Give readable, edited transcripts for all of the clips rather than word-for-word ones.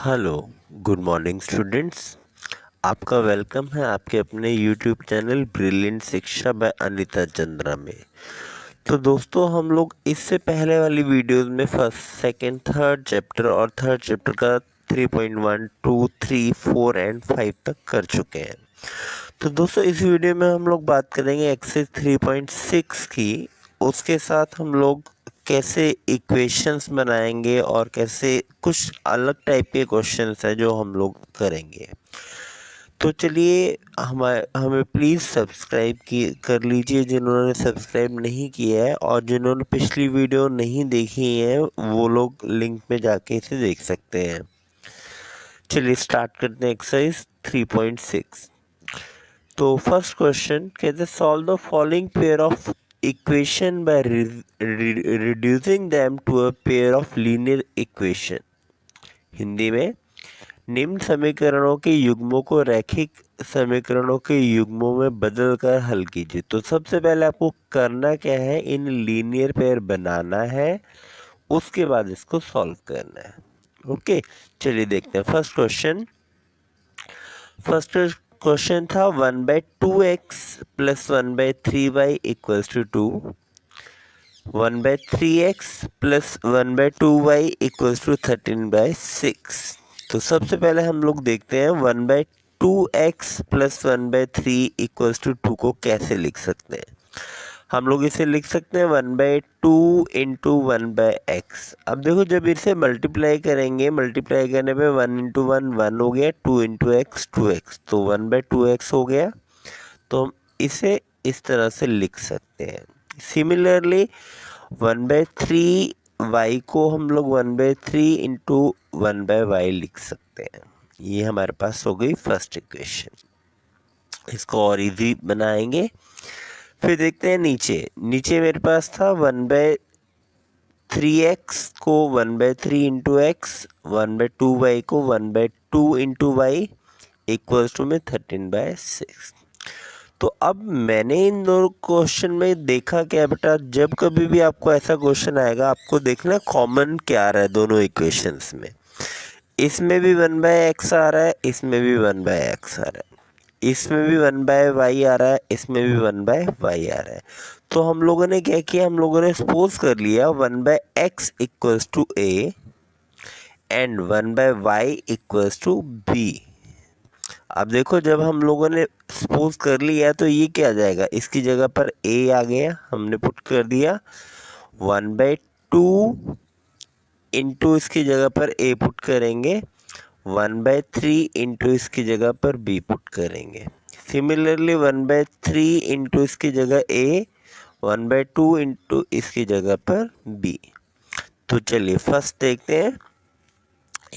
Hello, good morning students. आपका welcome है आपके अपने यूट्यूब चैनल ब्रिलियंट शिक्षा बाय अनीता चंद्रा में। तो दोस्तों, हम लोग इससे पहले वाली वीडियोस में फर्स्ट, सेकंड, थर्ड चैप्टर और थर्ड चैप्टर का 3.1, 2, 3, 4 एंड 5 तक कर चुके हैं। तो दोस्तों, इस वीडियो में हम लोग बात करेंगे एक्सरसाइज 3.6 की। उसके साथ हम लोग कैसे इक्वेशंस बनाएंगे और कैसे कुछ अलग टाइप के क्वेश्चंस हैं जो हम लोग करेंगे। तो चलिए, हमें प्लीज़ सब्सक्राइब की कर लीजिए जिन्होंने सब्सक्राइब नहीं किया है, और जिन्होंने पिछली वीडियो नहीं देखी है वो लोग लिंक में जाके इसे देख सकते हैं। चलिए स्टार्ट करते हैं एक्सरसाइज 3.6। तो फर्स्ट क्वेश्चन कहते solve the following pair of equation by reducing them to a pair of linear equation. Hindi में, निम्न समीकरणों के युग्मों को रैखिक समीकरणों के युग्मों में बदलकर हल कीजिए। तो सबसे पहले आपको करना क्या है, इन लीनियर पेयर बनाना है, उसके बाद इसको सॉल्व करना है। ओके, चलिए देखते हैं फर्स्ट क्वेश्चन। फर्स्ट क्वेश्चन था 1/2x plus 1/3y equals to 2, 1/3x plus 1/2y equals to 13/6। तो सबसे पहले हम लोग देखते हैं 1/2x प्लस 1/3 इक्वल्स टू 2 को कैसे लिख सकते हैं। हम लोग इसे लिख सकते हैं 1/2 इंटू 1/x। अब देखो, जब इसे मल्टीप्लाई करेंगे, मल्टीप्लाई करने पे 1 इंटू 1 1 हो गया, 2 इंटू एक्स 2x, तो 1/2x हो गया। तो हम इसे इस तरह से लिख सकते हैं। सिमिलरली 1/3y को हम लोग 1/3 इंटू 1/y लिख सकते हैं। ये हमारे पास हो गई फर्स्ट इक्वेशन। इसको और इजी बनाएंगे। फिर देखते हैं नीचे। नीचे मेरे पास था 1/3x को 1/3 इंटू एक्स, 1/2y को 1/2 इंटू वाई इक्वल्स टू में 13/6। तो अब मैंने इन दोनों क्वेश्चन में देखा क्या बेटा, जब कभी भी आपको ऐसा क्वेश्चन आएगा, आपको देखना कॉमन क्या आ रहा है दोनों इक्वेशंस में। इसमें भी 1/x आ रहा है, इसमें भी 1/x आ रहा है, इसमें भी 1/y आ रहा है, इसमें भी 1/y आ रहा है। तो हम लोगों ने क्या किया, हम लोगों ने सपोज कर लिया 1/x equals to a and 1/y equals to b। अब देखो, जब हम लोगों ने सपोज कर लिया तो ये क्या आ जाएगा, इसकी जगह पर a आ गया, हमने पुट कर दिया। 1/2 इंटू इसकी जगह पर a पुट करेंगे, 1/3 इंटू इसकी जगह पर b पुट करेंगे। सिमिलरली 1/3 इंटू इसकी जगह a, 1/2 इंटू इसकी जगह पर b। तो चलिए फर्स्ट देखते हैं।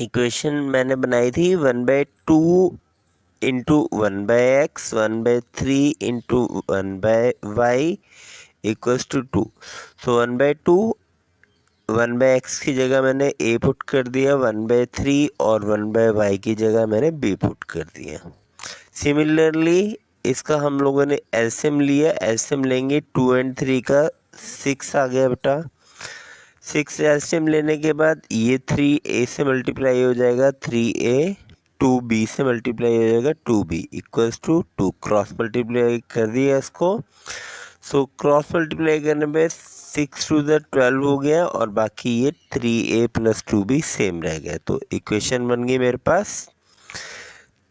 इक्वेशन मैंने बनाई थी 1/2 into 1/x, 1/3 into 1/y equals to 2। So 1/2, 1/x की जगह मैंने a पुट कर दिया, 1/3 और 1/y की जगह मैंने b पुट कर दिया। सिमिलरली इसका हम लोगों ने एलसीएम लिया, एलसीएम लेंगे 2 एंड 3 का 6 आ गया बेटा। 6 एलसीएम लेने के बाद ये 3a से मल्टीप्लाई हो जाएगा 3a, 2b से मल्टीप्लाई हो जाएगा 2b equals to 2। Cross multiply कर दिया इसको। सो क्रॉस मल्टीप्लाई करने पे 6 टू द 12 हो गया, और बाकी ये 3a प्लस 2b सेम रह गया। तो इक्वेशन बन गई मेरे पास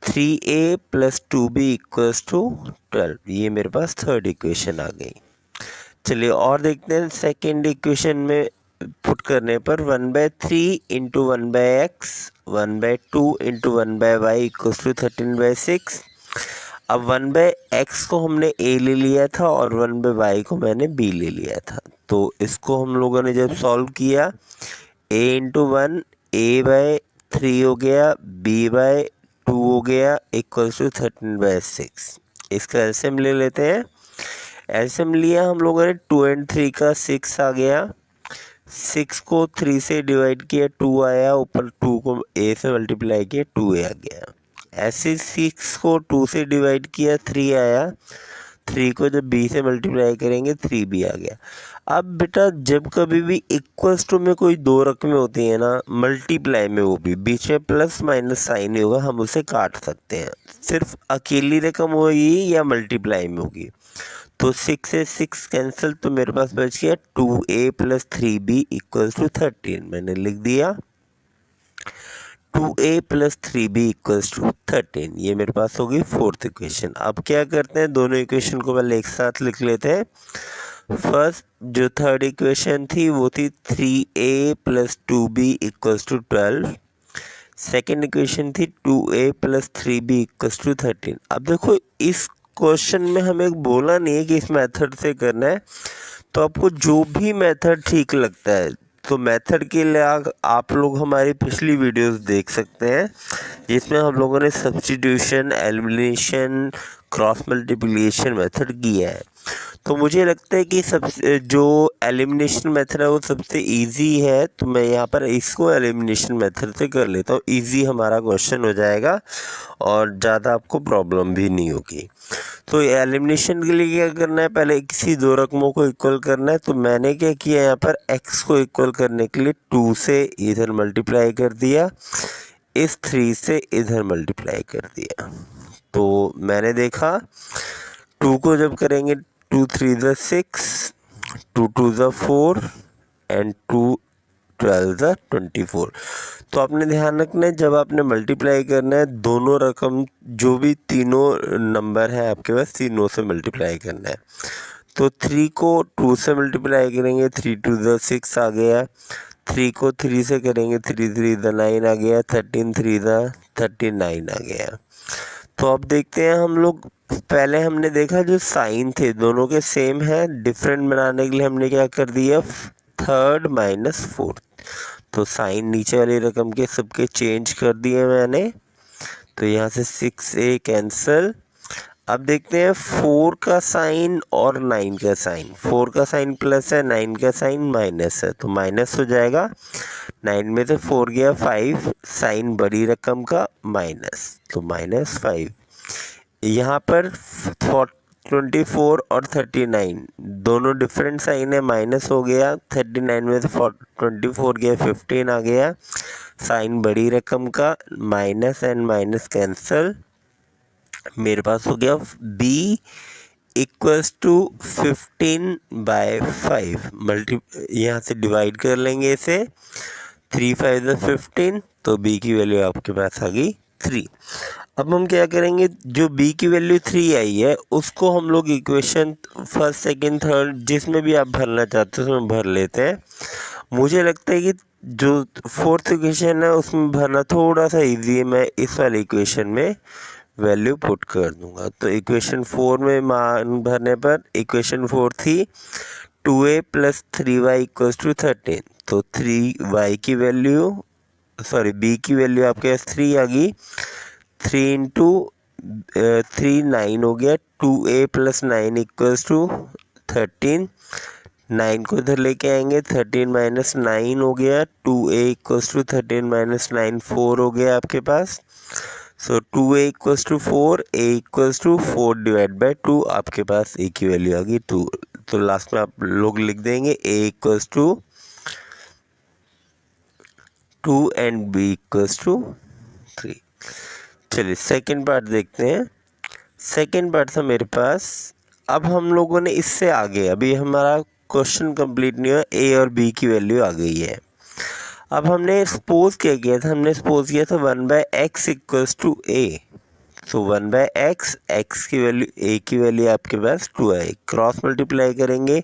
3a plus 2b equals to 12। ये मेरे पास थर्ड इक्वेशन आ गई। चलिए और देखते हैं सेकेंड इक्वेशन में पुट करने पर 1/3 into 1/x, 1/2 into 1/y equals to 13/6। अब 1/x को हमने a ले लिया था और 1/y को मैंने b ले लिया था। तो इसको हम लोगों ने जब सॉल्व किया, a इंटू 1 a/3 हो गया, b/2 हो गया इक्वल्स टू 13/6। इसका एलसीएम ले लेते हैं। एलसीएम लिया हम लोगों ने 2 एंड 3 का 6 आ गया। 6 को 3 से डिवाइड किया 2 आया, ऊपर 2 को a से मल्टीप्लाई किया 2a आ गया। ऐसे 6 को 2 से डिवाइड किया 3 आया, 3 को जब b से मल्टीप्लाई करेंगे 3b आ गया। अब बेटा जब कभी भी इक्वल्स टू में कोई दो रकमें होती हैं ना, मल्टीप्लाई में वो भी बीच में प्लस माइनस साइन ही होगा, हम उसे काट सकते हैं। सिर्फ अकेली रकम होगी या मल्टीप्लाई में होगी। तो 6 से 6 कैंसिल, तो मेरे पास बच गया 2a plus 3b equals to 13। मैंने लिख दिया 2a plus 3b equals to 13। ये मेरे पास होगी फोर्थ इक्वेशन। अब क्या करते हैं, दोनों इक्वेशन को पहले एक साथ लिख लेते हैं। फर्स्ट जो थर्ड इक्वेशन थी वो थी 3a plus 2b equals to 12। Second equation थी 2a plus 3b equals to 13। अब देखो इस क्वेश्चन में हमें बोला नहीं है कि इस मेथड से करना है, तो आपको जो भी मेथड ठीक लगता है, तो मेथड के लिए आप लोग हमारी पिछली वीडियोस देख सकते हैं, जिसमें हम लोगों ने substitution, elimination, cross multiplication method किया है। तो मुझे लगता है कि जो एलिमिनेशन मेथड है वो सबसे इजी है, तो मैं यहाँ पर इसको एलिमिनेशन मेथड से कर लेता हूँ। इजी हमारा क्वेश्चन हो जाएगा और ज़्यादा आपको प्रॉब्लम भी नहीं होगी। तो एलिमिनेशन के लिए क्या करना है, पहले किसी दो रकमों को इक्वल करना है। तो मैंने क्या किया, यहाँ पर x को इक्वल करने के लिए 2 से इधर मल्टीप्लाई कर दिया, इस 3 से इधर मल्टीप्लाई कर दिया। तो मैंने देखा 2 को जब करेंगे 2 3 ज़ा 6, 2 2 ज़ा 4 एंड 2 12 ज़ा 24। तो आपने ध्यान रखना है जब आपने मल्टीप्लाई करना है, दोनों रकम जो भी तीनों नंबर है आपके पास, तीनों से मल्टीप्लाई करना है। तो 3 को 2 से मल्टीप्लाई करेंगे, 3 2 ज़ा 6 आ गया। 3 को 3 से करेंगे, 3 3 ज़ा 9 आ गया। 13 3 ज़ा 39 आ गया। तो अब देखते हैं हम लोग, पहले हमने देखा जो साइन थे दोनों के सेम है, डिफरेंट बनाने के लिए हमने क्या कर दिया, थर्ड माइनस फोर्थ। तो साइन नीचे वाली रकम के सबके चेंज कर दिए मैंने। तो यहाँ से 6a कैंसल। अब देखते हैं 4 का साइन और 9 का साइन। 4 का साइन प्लस है, 9 का साइन माइनस है, तो माइनस हो जाएगा। 9 में से 4 गया 5, साइन बड़ी रकम का माइनस, तो -5। यहाँ पर 24 और 39 दोनों डिफरेंट साइन है, माइनस हो गया। 39 में से 24 गया 15 आ गया, साइन बड़ी रकम का, माइनस एंड माइनस कैंसल। मेरे पास हो गया b इक्वल्स टू 15/5। यहाँ से डिवाइड कर लेंगे इसे, 3 5 ज़ा 15, तो b की वैल्यू आपके पास आ गई 3। अब हम क्या करेंगे, जो b की वैल्यू 3 आई है उसको हम लोग इक्वेशन फर्स्ट सेकंड थर्ड जिसमें भी आप भरना चाहते हो उसमें भर लेते हैं। मुझे लगता है कि जो फोर्थ इक्वेशन है उसमें भरना थोड़ा सा इजी है, मैं इस वाले इक्वेशन में वैल्यू पुट कर दूंगा। तो इक्वेशन 4 में मान भरने पर इक्वेशन 4 थी 2a plus 3y equals to 13। तो 3y की वैल्यू, सॉरी b की वैल्यू आपके पास 3 आ गई। 3 इंटू 3 9 हो गया। 2a plus 9 equals to 13। 9 को इधर लेके आएंगे, 13 माइनस 9 हो गया। 2a इक्वल्स टू 13 माइनस 9 4 हो गया आपके पास। So 2a equals to 4, a equals to 4 divide by 2, आपके पास a की वैल्यू आ गई 2। तो लास्ट में आप लोग लिख देंगे a equals to 2 and b equals to 3। चलिए सेकेंड पार्ट देखते हैं। सेकेंड पार्ट था मेरे पास, अब हम लोगों ने इससे आगे, अभी हमारा क्वेश्चन कंप्लीट नहीं हुआ, a और b की वैल्यू आ गई है। अब हमने सपोज क्या किया था, हमने सपोज किया था 1/x इक्वल्स टू a। तो 1/x, x की वैल्यू, a की वैल्यू आपके पास 2 आई, क्रॉस मल्टीप्लाई करेंगे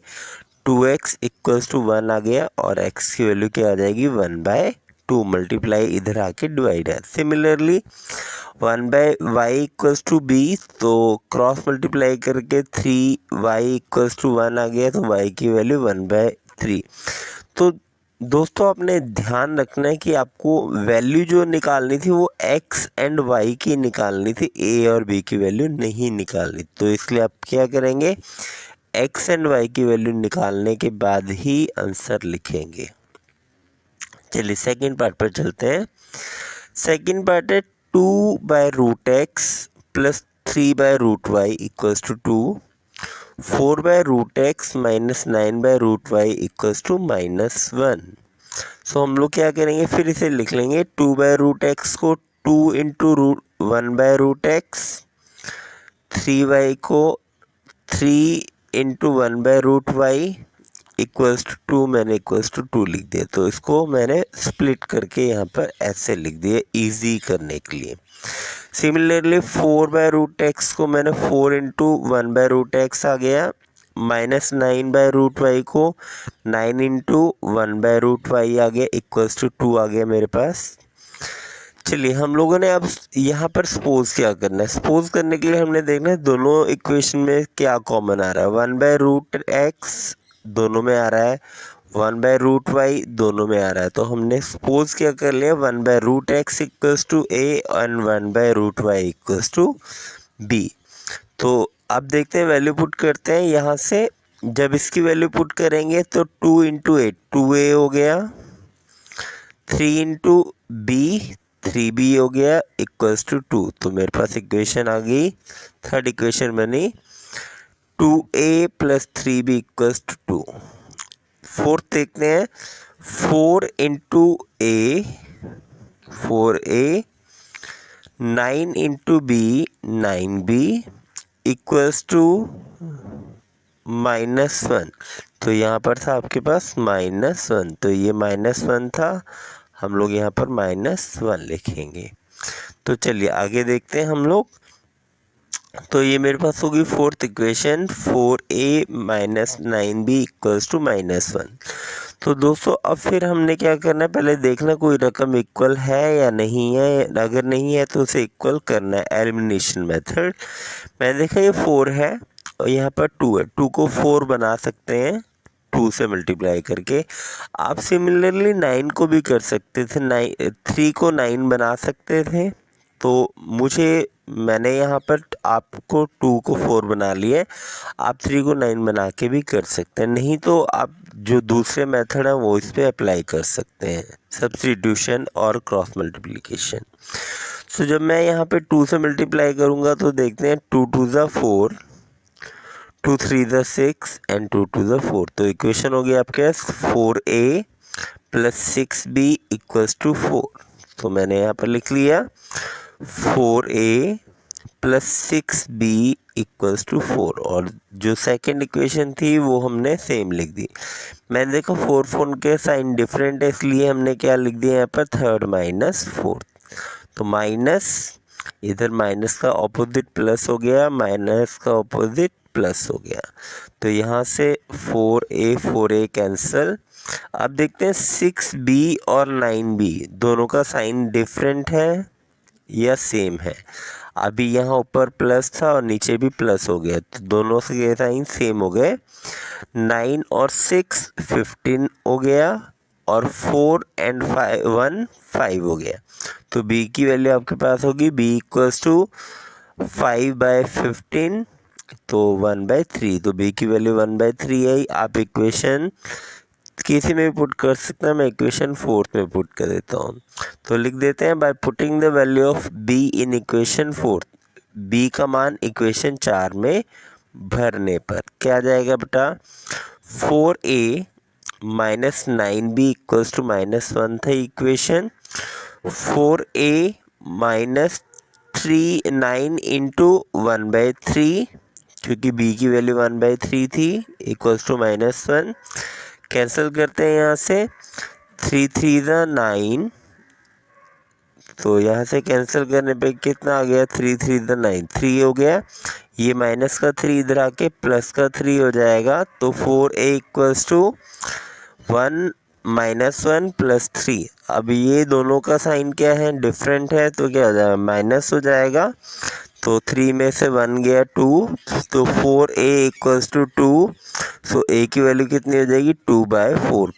2x इक्वल्स टू 1 आ गया, और x की वैल्यू क्या आ जाएगी 1/2, मल्टीप्लाई इधर आके डिवाइड है। Similarly 1/y equals to b, तो क्रॉस मल्टीप्लाई करके 3y इक्वल्स टू 1 आ गया, तो y की वैल्यू 1/3। तो दोस्तों आपने ध्यान रखना है कि आपको वैल्यू जो निकालनी थी वो x एंड y की निकालनी थी, a और b की वैल्यू नहीं निकालनी। तो इसलिए आप क्या करेंगे, x एंड y की वैल्यू निकालने के बाद ही आंसर लिखेंगे। चलिए सेकंड पार्ट पर चलते हैं। सेकंड पार्ट है 2/√x plus 3/√y equals to 2। 4/√x minus 9/√y equals to -1। So हम लोग क्या करेंगे, फिर इसे लिख लेंगे 2/√x को 2 इंटू 1/√x, 3y को 3 इंटू 1/√y इक्वल्स टू 2, मैंने इक्वल्स टू 2 लिख दिया। तो इसको मैंने स्प्लिट करके यहाँ पर ऐसे लिख दिया इजी करने के लिए। सिमिलरली 4/√x को मैंने 4 इंटू 1/√x आ गया, माइनस 9/√y को 9 इंटू 1/√y आ गया इक्वल्स टू 2 आ गया मेरे पास। चलिए हम लोगों ने अब यहाँ पर सपोज क्या करना है। सपोज करने के लिए हमने देखना है दोनों इक्वेशन में क्या कॉमन आ रहा है। 1/√x दोनों में आ रहा है, 1/√y दोनों में आ रहा है। तो हमने सपोज क्या कर लिया, 1/√x equals to a and 1/√y equals to b। तो अब देखते हैं, वैल्यू पुट करते हैं यहाँ से। जब इसकी वैल्यू पुट करेंगे तो 2 इंटू 8 2a हो गया, 3 इंटू बी 3b हो गया इक्वल्स टू 2। तो मेरे पास इक्वेशन आ गई, थर्ड इक्वेशन बनी 2a plus 3b equals to 2। Fourth देखते हैं, 4 into a 4a, 9 into b 9b equals to -1। तो यहाँ पर था आपके पास -1, तो ये -1 था, हम लोग यहाँ पर -1 लिखेंगे। तो चलिए आगे देखते हैं हम लोग। तो ये मेरे पास होगी fourth equation, 4a minus 9b equals to -1। तो दोस्तों अब फिर हमने क्या करना है, पहले देखना कोई रकम इक्वल है या नहीं है। अगर नहीं है तो उसे इक्वल करना है, एलिमिनेशन मेथड। मैंने देखा ये 4 है और यहाँ पर 2 है, 2 को 4 बना सकते हैं 2 से मल्टीप्लाई करके। आप सिमिलरली 9 को भी कर सकते थे, 3 को 9 बना सकते थे। तो मैंने यहाँ पर आपको 2 को 4 बना लिए, आप 3 को 9 बना के भी कर सकते हैं। नहीं तो आप जो दूसरे मेथड है वो इस पर अप्लाई कर सकते हैं, सब्स्टिट्यूशन और क्रॉस मल्टीप्लिकेशन। सो जब मैं यहाँ पे 2 से मल्टीप्लाई करूँगा तो देखते हैं 2 2 ज़ा 4, 2 3 ज़ा 6 एंड 2 2 ज़ा 4। तो इक्वेशन हो गई आपके पास 4a plus 6b equals to 4। तो मैंने यहाँ पर लिख लिया 4a plus 6b equals to 4, और जो सेकंड इक्वेशन थी वो हमने सेम लिख दी। मैंने देखा 4 4 के साइन डिफरेंट है, इसलिए हमने क्या लिख दिया यहाँ पर थर्ड -4। तो माइनस, इधर माइनस का ऑपोजिट प्लस हो गया, माइनस का ऑपोजिट प्लस हो गया। तो यहाँ से 4a कैंसिल। अब देखते हैं 6b और 9b दोनों का साइन डिफरेंट है या सेम है। अभी यहाँ ऊपर प्लस था और नीचे भी प्लस हो गया, तो दोनों के साइन सेम हो गए। 9 और 6 15 हो गया, और 4 एंड 1 5 हो गया। तो b की वैल्यू आपके पास होगी b इक्वल्स टू 5/15, तो 1/3। तो b की वैल्यू 1/3 आई। आप इक्वेशन किसी में भी पुट कर सकते हैं, मैं इक्वेशन 4 में पुट कर देता हूँ। तो लिख देते हैं, by putting the value of b in equation 4, b का मान इक्वेशन 4 में भरने पर क्या आ जाएगा बेटा, 4a minus 9b equals to -1 था इक्वेशन। 4a माइनस 9 इंटू 1/3, क्योंकि b की वैल्यू 1/3 थी, इक्वल्स टू -1। कैंसिल करते हैं यहाँ से, 3 3 ज़ा 9, तो यहाँ से कैंसिल करने पे कितना आ गया, 3 3 ज़ा 9 3 हो गया। ये माइनस का 3 इधर आके प्लस का 3 हो जाएगा। तो 4a इक्वल्स टू 1 -1 प्लस 3। अब ये दोनों का साइन क्या है, डिफरेंट है, तो क्या हो जाएगा, माइनस हो जाएगा। तो 3 में से 1 गया 2, तो 4a equals to 2। So a की वैल्यू कितनी हो जाएगी, 2/4।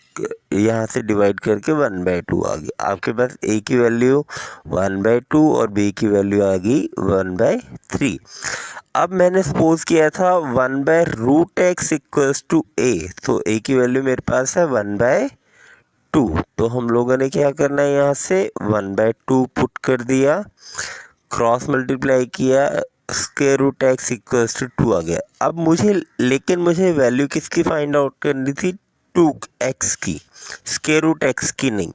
यहाँ से डिवाइड करके 1/2 आ गई आपके पास। a की वैल्यू 1/2 और b की वैल्यू आ गई 1/3। अब मैंने सपोज किया था 1/√x इक्वल्स टू a, तो a की वैल्यू मेरे पास है 1/2। तो हम लोगों ने क्या करना है, यहाँ से 1/2 पुट कर दिया, क्रॉस मल्टीप्लाई किया square root x equals to 2 आ गया। अब मुझे वैल्यू किसकी फाइंड आउट करनी थी, 2x की, स्क्वायर रूट एक्स की नहीं।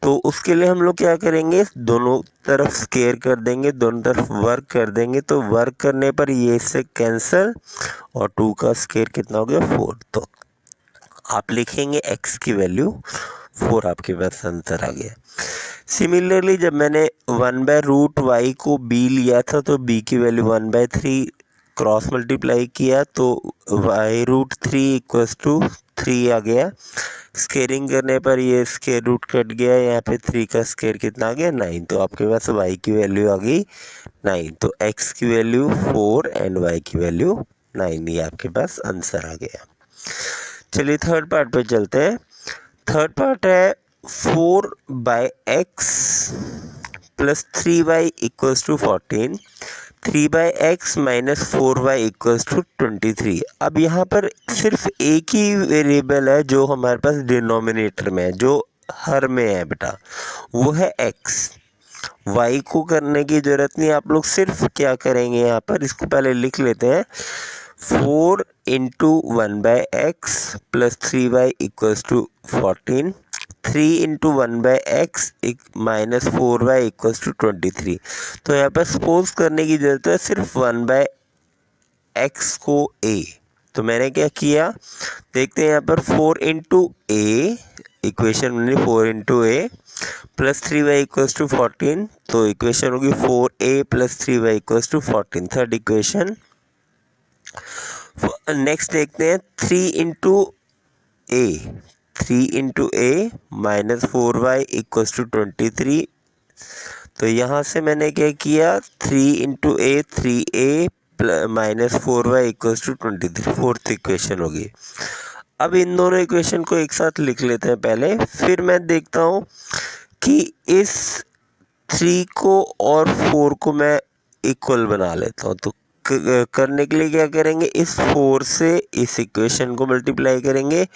तो उसके लिए हम लोग क्या करेंगे, दोनों तरफ स्क्वायर कर देंगे, दोनों तरफ वर्क कर देंगे। तो वर्क करने पर ये इससे कैंसिल और 2 का स्क्वायर कितना हो गया, 4। तो आप लिखेंगे x की वैल्यू 4, आपके पास आंसर आ गया। सिमिलरली जब मैंने 1/√y को b लिया था तो b की वैल्यू 1/3 क्रॉस मल्टीप्लाई किया तो y√3 इक्वल्स टू 3 आ गया। स्केयरिंग करने पर ये स्क्वायर रूट कट गया, यहाँ पे 3 का स्क्वायर कितना आ गया, 9। तो आपके पास y की वैल्यू आ गई 9। तो x की वैल्यू 4 एंड y की वैल्यू 9, ये आपके पास आंसर आ गया। चलिए थर्ड पार्ट पे चलते हैं। थर्ड पार्ट है 4/x plus 3y equals to 14, 3/x minus 4y equals to 23। अब यहाँ पर सिर्फ एक ही वेरिएबल है जो हमारे पास डिनोमिनेटर में है, जो हर में है बेटा, वो है x। y को करने की ज़रूरत नहीं, आप लोग सिर्फ क्या करेंगे, यहाँ पर इसको पहले लिख लेते हैं। 4 into 1/x plus 3y equals to 14, 3 into 1/x minus 4y equals to 23। तो यहाँ पर सपोज करने की ज़रूरत है सिर्फ 1/x को a। तो मैंने क्या किया, देखते हैं यहाँ पर 4 इंटू ए, इक्वेशन बनी 4 into a plus 3y equals to 14। तो इक्वेशन होगी 4a plus 3y equals to 14, third equation. Next देखते हैं 3 into a, 3 into a minus 4y equals to 23। तो यहाँ से मैंने क्या किया, 3 into a 3a minus 4y equals to 23, fourth equation होगी। अब इन दोनों इक्वेशन को एक साथ लिख लेते हैं पहले, फिर मैं देखता हूँ कि इस 3 को और 4 को मैं इक्वल बना लेता हूँ। तो करने के लिए क्या करेंगे, इस 4 से इस इक्वेशन को मल्टीप्लाई करेंगे,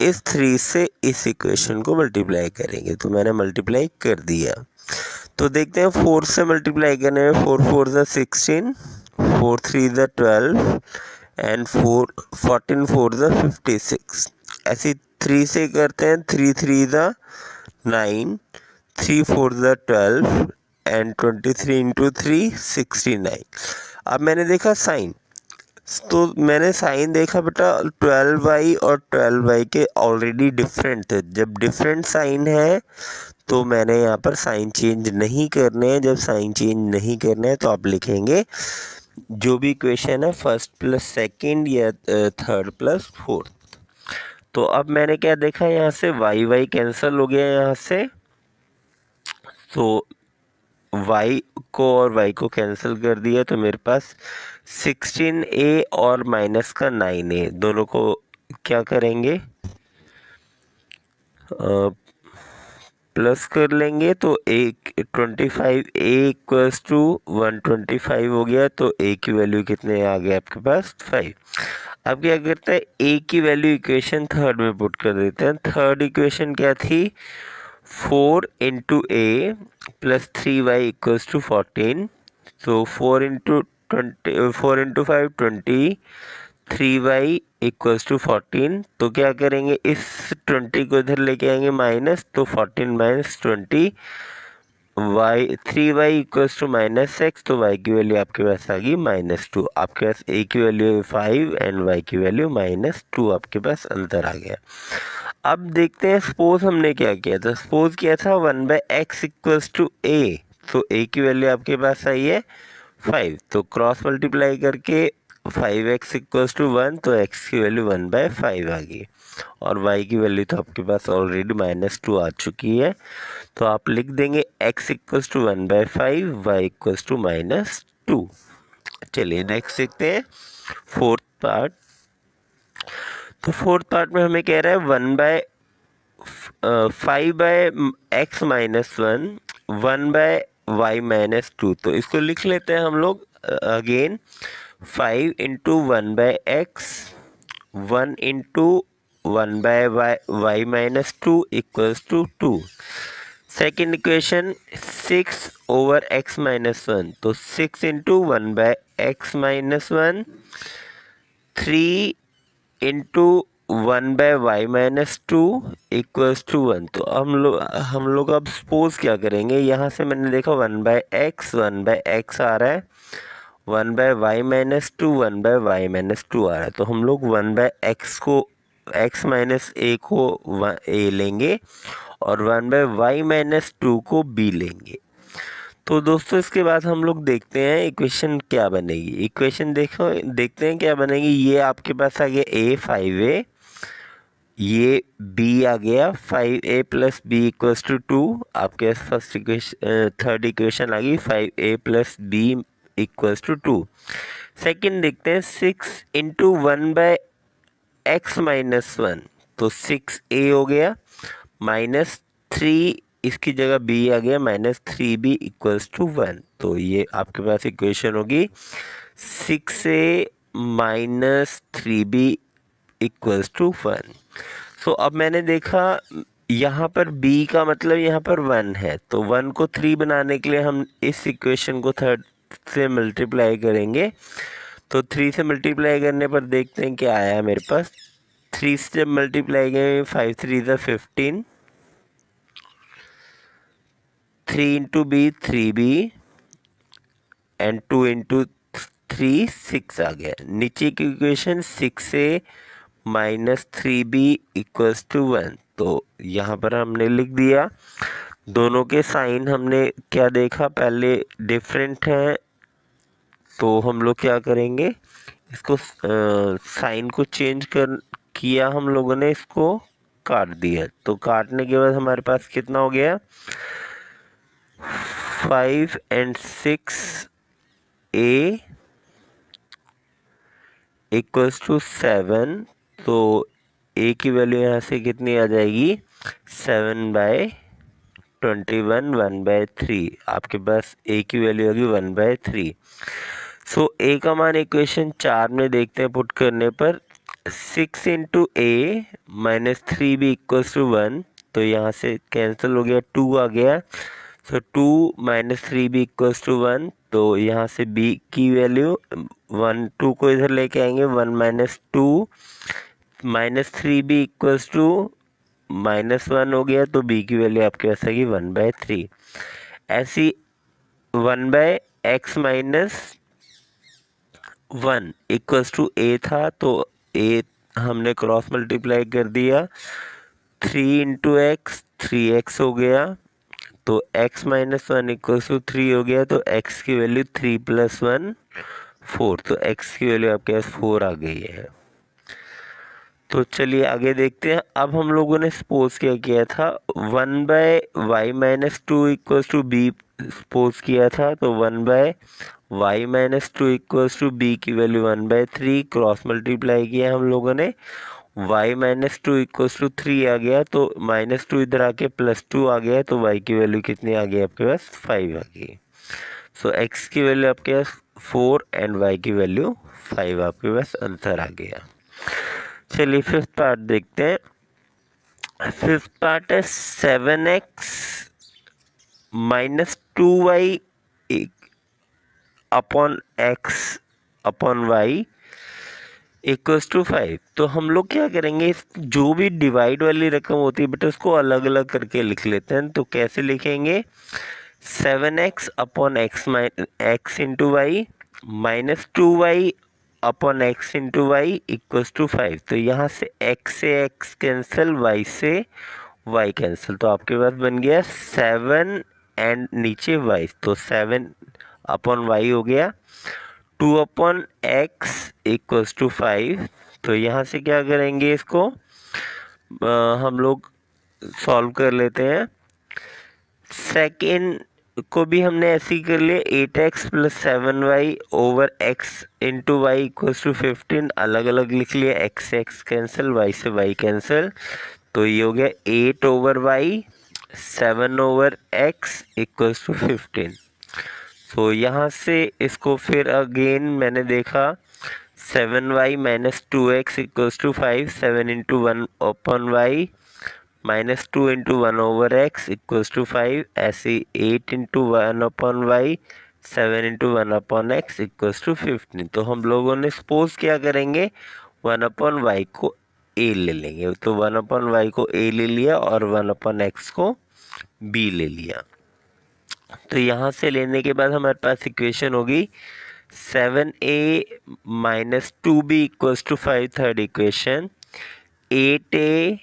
इस 3 से इस इक्वेशन को मल्टीप्लाई करेंगे। तो मैंने मल्टीप्लाई कर दिया। तो देखते हैं 4 से मल्टीप्लाई करने में 4 4 ज़ा 16, 4 3 ज़ा 12 एंड 14 4 ज़ा 56। ऐसे 3 से करते हैं, 3 3 ज़ा 9, 3 4 ज़ा 12 एंड 23 इंटू 3 69। अब मैंने देखा साइन, तो मैंने साइन देखा बेटा 12y और 12y के ऑलरेडी डिफरेंट थे। जब डिफरेंट साइन है तो मैंने यहाँ पर साइन चेंज नहीं करने हैं। जब साइन चेंज नहीं करने हैं तो आप लिखेंगे जो भी इक्वेशन है फर्स्ट प्लस सेकंड या थर्ड प्लस फोर्थ। तो अब मैंने क्या देखा, यहाँ से y कैंसिल हो गया यहाँ से, तो y को और y को कैंसिल कर दिया तो मेरे पास 16a और माइनस का 9a, दोनों को क्या करेंगे, प्लस कर लेंगे। तो 25a इक्वल्स टू 125 हो गया। तो a की वैल्यू कितने आ गए आपके पास, 5। अब क्या करते हैं, a की वैल्यू इक्वेशन थर्ड में पुट कर देते हैं। थर्ड इक्वेशन क्या थी, 4 into a plus 3y equals to 14। तो 4 इंटू 5 20, 3y इक्वल्स टू 14। तो क्या करेंगे, इस 20 को इधर लेके आएंगे माइनस, तो 14 minus 20, 3y equals to minus x. तो y की वैल्यू आपके पास आ गई -2। आपके पास a की वैल्यू 5 एंड y की वैल्यू -2, आपके पास अंतर आ गया। अब देखते हैं सपोज हमने क्या किया था, सपोज किया था 1/x इक्वल्स टू a। तो a की वैल्यू आपके पास आई है 5, तो क्रॉस मल्टीप्लाई करके 5x इक्वल्स टू 1, तो x की वैल्यू 1/5 आ गई और y की वैल्यू तो आपके पास ऑलरेडी -2 आ चुकी है। तो आप लिख देंगे x equals to 1/5, y equals to -2। चलिए नेक्स्ट देखते हैं फोर्थ पार्ट। तो फोर्थ पार्ट में हमें कह रहा है 5/x माइनस 1, 1/y-2। तो इसको लिख लेते हैं हम लोग again, 5 into 1/x, 1 into 1/y-2 equals to 2। Second equation 6/x-1, तो 6 into 1/x-1, 3 into 1/y-2 equals to 1। तो हम लोग अब सपोज क्या करेंगे, यहाँ से मैंने देखा 1/x आ रहा है, 1/y-2 1/y-2 आ रहा है, तो हम लोग 1/x को x-a को a लेंगे और 1/y-2 को b लेंगे। तो दोस्तों इसके बाद हम लोग देखते हैं इक्वेशन क्या बनेगी। इक्वेशन देखते हैं क्या बनेगी। ये आपके पास आ गया a 5a, ये b आ गया 5a plus b equals to 2। आपके पास फर्स्ट इक्वेशन थर्ड इक्वेशन आ गई 5a plus b equals to 2। Second देखते हैं 6 इंटू 1/x-1, तो 6a हो गया माइनस 3, इसकी जगह b आ गया -3b इक्वल्स टू 1। तो ये आपके पास इक्वेशन होगी 6a minus 3b equals to 1। सो अब मैंने देखा यहाँ पर b का मतलब यहाँ पर 1 है, तो 1 को 3 बनाने के लिए हम इस इक्वेशन को थर्ड से मल्टीप्लाई करेंगे। तो 3 से मल्टीप्लाई करने पर देखते हैं क्या आया मेरे पास। 3 से जब मल्टीप्लाई करेंगे 5 3 ज़ा 15, 3 into b 3b and 2 into 3 6 आ गया। नीचे की equation 6a minus 3b equals to 1। तो यहाँ पर हमने लिख दिया। दोनों के साइन हमने क्या देखा, पहले डिफरेंट हैं, तो हम लोग क्या करेंगे, इसको साइन को चेंज कर किया हम लोगों ने, इसको काट दिया। तो काटने के बाद हमारे पास कितना हो गया, 5 and 6a इक्वल्स टू 7। तो a की वैल्यू यहाँ से कितनी आ जाएगी, 7/21 1/3। आपके पास a की वैल्यू होगी 1/3। सो a का मान इक्वेशन 4 में देखते हैं पुट करने पर, 6 into a minus 3b equals to 1। तो यहाँ से कैंसिल हो गया, 2 आ गया। सो 2 माइनस 3b इक्वल्स टू 1। तो यहाँ से b की वैल्यू 1 2 को इधर लेके आएंगे, 1 minus 2 minus 3b equals to -1 हो गया। तो b की वैल्यू आपके पास आएगी 1/3। ऐसी 1/x-1 इक्वल्स टू a था, तो a हमने क्रॉस मल्टीप्लाई कर दिया, 3 इंटू एक्स 3x हो गया। तो x-1 इक्वल्स टू 3 हो गया। तो x की वैल्यू 3 + 1 4। तो x की वैल्यू आपके पास 4 आ गई है। तो चलिए आगे देखते हैं। अब हम लोगों ने सपोज क्या किया था, 1/y-2 equals to b suppose किया था। तो 1/y-2 इक्वल्स टू b की वैल्यू 1/3 क्रॉस मल्टीप्लाई किया हम लोगों ने, y-2 इक्वल्स टू 3 आ गया। तो -2 इधर आके +2 आ गया। तो y की वैल्यू कितनी आ गई आपके पास, 5 आ गई। सो x की वैल्यू आपके पास 4 एंड y की वैल्यू 5 आपके पास आंसर आ गया। चलिए फिफ्थ पार्ट देखते हैं। फिफ्थ पार्ट है 7x minus 2y upon x upon y equals to 5। तो हम लोग क्या करेंगे, जो भी डिवाइड वाली रकम होती है बेटा उसको अलग अलग करके लिख लेते हैं। तो कैसे लिखेंगे, 7x upon x into y minus 2y upon x into y equals to 5। तो यहाँ से x कैंसिल, y से y कैंसिल। तो आपके पास बन गया 7 एंड नीचे y, तो 7 अपॉन y हो गया, 2 अपॉन x इक्वल्स टू 5। तो यहाँ से क्या करेंगे, इसको हम लोग सॉल्व कर लेते हैं। सेकेंड को भी हमने ऐसे ही कर लिया, 8x + 7y over x into y equals to 15। अलग अलग लिख लिया, x से x कैंसिल, y से y कैंसिल। तो ये हो गया 8/y 7/x इक्वल्स टू 15। तो यहाँ से इसको फिर अगेन मैंने देखा, 7y - 2x equals to 5, 7 into 1 upon y -2 into 1/x equals to 5, ऐसे 8 into 1/y, 7 into 1/x equals to 15। तो हम लोगों ने सपोज क्या करेंगे, 1/y को a ले लेंगे। तो 1/y को a ले लिया और 1/x को b ले लिया। तो यहाँ से लेने के बाद हमारे पास इक्वेशन होगी 7a minus 2b equals to 5, third equation, 8a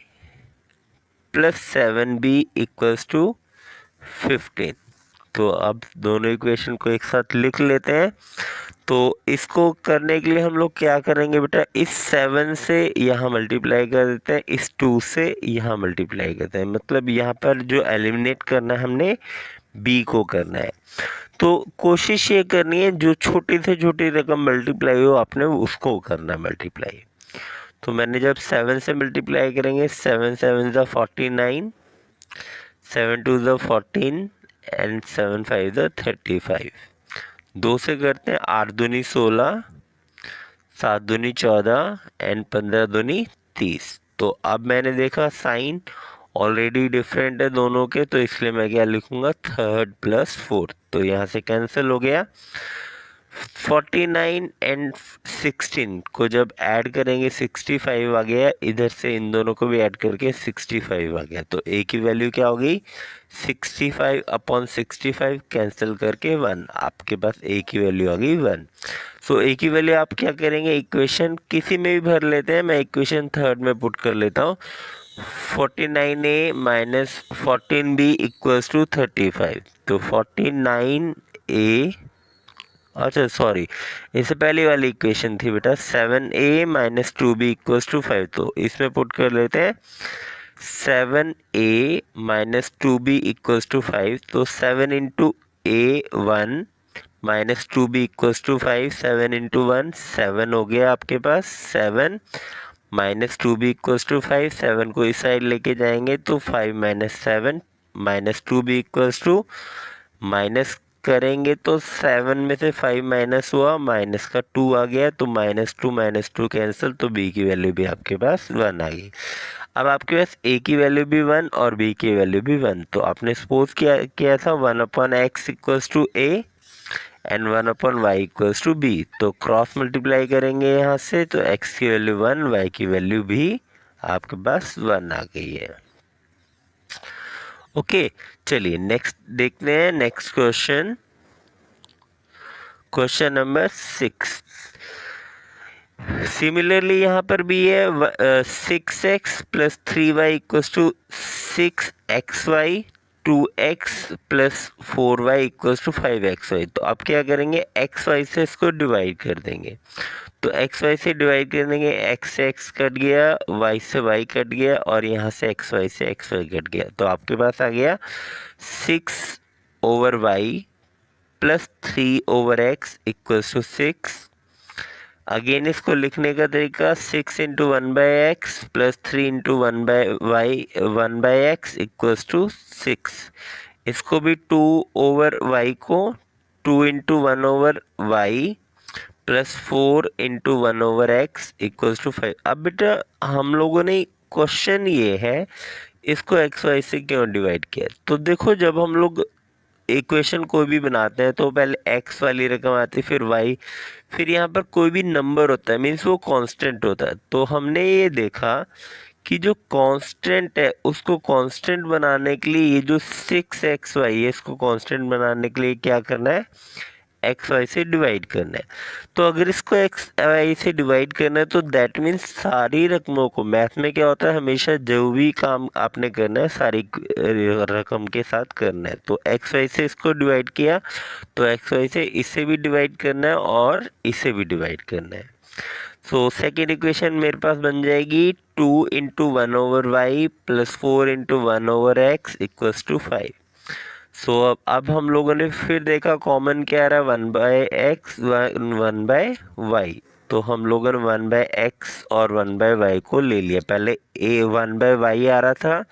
plus 7b equals to 15। तो अब दोनों इक्वेशन को एक साथ लिख लेते हैं। तो इसको करने के लिए हम लोग क्या करेंगे बेटा, इस 7 से यहाँ मल्टीप्लाई कर देते हैं, इस 2 से यहाँ मल्टीप्लाई करते हैं। मतलब यहाँ पर जो एलिमिनेट करना है हमने b को करना है। तो कोशिश ये करनी है जो छोटी से छोटी रकम मल्टीप्लाई हो आपने उसको करना मल्टीप्लाई। तो मैंने जब 7 से मल्टीप्लाई करेंगे, 7 7 ज़ा 49, 7 2 ज़ा 14 एंड 7 5 ज़ा 35। 2 से करते हैं 8 दूनी 16, 7 दूनी 14 एंड 15 दूनी 30। तो अब मैंने देखा साइन ऑलरेडी डिफरेंट है दोनों के, तो इसलिए मैं क्या लिखूंगा, थर्ड प्लस फोर्थ। तो यहाँ से कैंसिल हो गया। 49 एंड 16 को जब ऐड करेंगे 65 आ गया, इधर से इन दोनों को भी ऐड करके 65 आ गया। तो a की वैल्यू क्या होगी, 65/65 कैंसिल करके 1, आपके पास a की वैल्यू आ गई 1। सो a की वैल्यू आप क्या करेंगे, इक्वेशन किसी में भी भर लेते हैं, मैं इक्वेशन थर्ड में पुट कर लेता हूँ। 49a minus 14b equals to 35। तो 49a, अच्छा सॉरी, इससे पहले वाली इक्वेशन थी बेटा 7a minus 2b equals to 5। तो इसमें पुट कर लेते हैं 7a minus 2b equals to 5। तो 7 into a1 minus 2b equals to 5, 7 into 1 7 हो गया आपके पास, 7 माइनस 2b इक्वल्स टू 5, 7 को इस साइड लेके जाएंगे तो 5 minus 7 minus 2b equals to, minus करेंगे तो 7 में से 5 माइनस हुआ, माइनस का 2 आ गया, तो -2 कैंसिल, तो b की वैल्यू भी आपके पास 1 आ गई। अब आपके पास a की वैल्यू भी 1 और b की वैल्यू भी 1। तो आपने सपोज किया था 1/x equals to a and 1/y equals to b। तो क्रॉस मल्टीप्लाई करेंगे यहाँ से, तो x की वैल्यू 1, y की वैल्यू भी आपके पास 1 आ गई है। ओके चलिए नेक्स्ट देखते हैं, next question, question number 6। Similarly यहाँ पर भी है 6x plus 3y equals to 6xy, 2x plus 4y equals to 5xy। तो अब क्या करेंगे, xy से इसको डिवाइड कर देंगे। तो xy से डिवाइड कर देंगे, x से x कट गया, y से y कट गया और यहाँ से xy से xy कट गया। तो आपके पास आ गया 6/y plus 3/x equals to 6। Again इसको लिखने का तरीका 6 into 1/x plus 3 into 1/x equals to 6। इसको भी 2/y को 2 into 1/y plus 4 into 1/x equals to 5। अब बेटा हम लोगों ने क्वेश्चन ये है इसको एक्स वाई से क्यों डिवाइड किया। तो देखो जब हम लोग इक्वेशन कोई भी बनाते हैं तो पहले x वाली रकम आती है, फिर y, फिर यहाँ पर कोई भी नंबर होता है मीन्स वो कांस्टेंट होता है। तो हमने ये देखा कि जो कांस्टेंट है उसको कांस्टेंट बनाने के लिए ये जो 6xy है इसको कांस्टेंट बनाने के लिए क्या करना है, एक्स वाई से डिवाइड करना है। तो अगर इसको एक्स वाई से डिवाइड करना है तो दैट मीन्स सारी रकमों को, मैथ में क्या होता है हमेशा जो भी काम आपने करना है सारी रकम के साथ करना है। तो एक्स वाई से इसको डिवाइड किया तो एक्स वाई से इसे भी डिवाइड करना है और इसे भी डिवाइड करना है। सो सेकेंड इक्वेशन मेरे पास बन जाएगी 2 into 1/y plus 4 into 1/x equals to 5। So अब हम लोगों ने फिर देखा कॉमन क्या आ रहा है 1/x 1/y। तो हम लोगों ने 1/x और 1/y को ले लिया। पहले a 1/y आ रहा था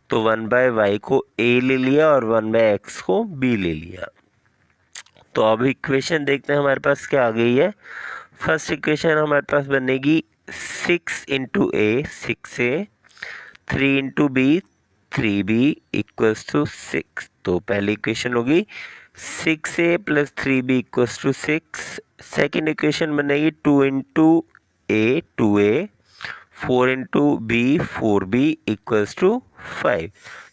तो 1/y को a ले लिया और 1/x को b ले लिया। तो अब इक्वेशन देखते हैं हमारे पास क्या आ गई है। फर्स्ट इक्वेशन हमारे पास बनेगी 6 into a 6a, 3 into b 3b equals to 6। तो पहली इक्वेशन होगी 6a plus 3b equals to 6। Second equation बनेगी 2 into a 2a 4 into b 4b equals to 5।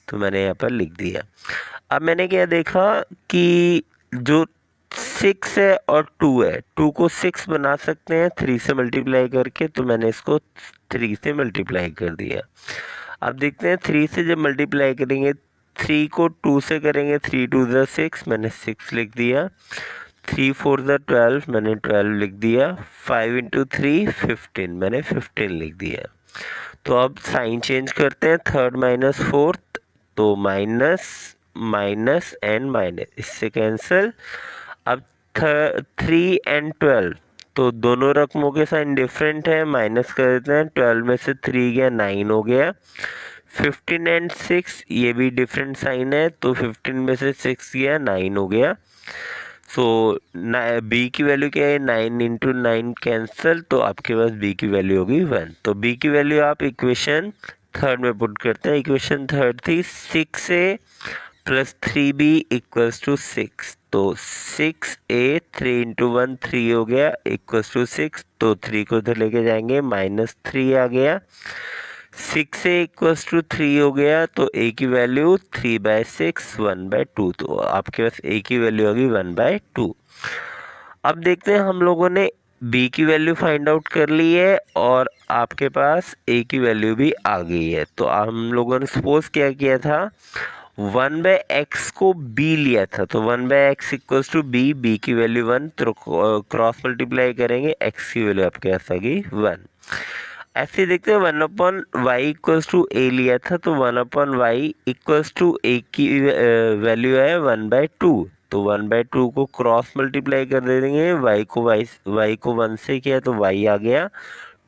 तो मैंने यहाँ पर लिख दिया। अब मैंने क्या देखा कि जो 6 है और 2 है, 2 को 6 बना सकते हैं 3 से मल्टीप्लाई करके, तो मैंने इसको 3 से मल्टीप्लाई कर दिया। अब देखते हैं 3 से जब मल्टीप्लाई करेंगे, 3 को 2 से करेंगे, 3 2 ज़ा 6, मैंने 6 लिख दिया। 3 4 ज़ा 12, मैंने 12 लिख दिया। 5 इंटू 3 15, मैंने 15 लिख दिया। तो अब साइन चेंज करते हैं, थर्ड माइनस फोर्थ, तो माइनस माइनस एंड माइनस, इससे कैंसिल। अब 3 एंड 12, तो दोनों रकमों के साइन डिफरेंट है, माइनस कर देते हैं। 12 में से 3 गया 9 हो गया। 15 एंड 6, ये भी डिफरेंट साइन है, तो 15 में से 6 गया 9 हो गया। सो बी की वैल्यू क्या है, 9 इंटू 9 कैंसिल, तो आपके पास बी की वैल्यू होगी 1। तो बी की वैल्यू आप इक्वेशन थर्ड में पुट करते हैं। इक्वेशन थर्ड थी 6a plus 3b equals to 6। तो 6a 3 इंटू 1 3 हो गया इक्वल्स टू 6, तो 3 को इधर लेके जाएंगे, -3 आ गया। 6a इक्वल्स टू 3 हो गया, तो a की वैल्यू 3/6 1/2, तो आपके पास a की वैल्यू होगी 1/2। अब देखते हैं, हम लोगों ने b की वैल्यू फाइंड आउट कर ली है और आपके पास a की वैल्यू भी आ गई है। तो हम लोगों ने सपोज क्या किया था, 1/x को b लिया था, तो 1/x equals to b, b की वैल्यू 1, तो क्रॉस मल्टीप्लाई करेंगे, x की वैल्यू आपके पास आ गई 1। ऐसे देखते हैं 1/y इक्वल्स टू a लिया था, तो 1/y इक्वल्स टू a की वैल्यू है 1/2, तो 1/2 को क्रॉस मल्टीप्लाई कर दे देंगे, y को 1 से किया तो y आ गया,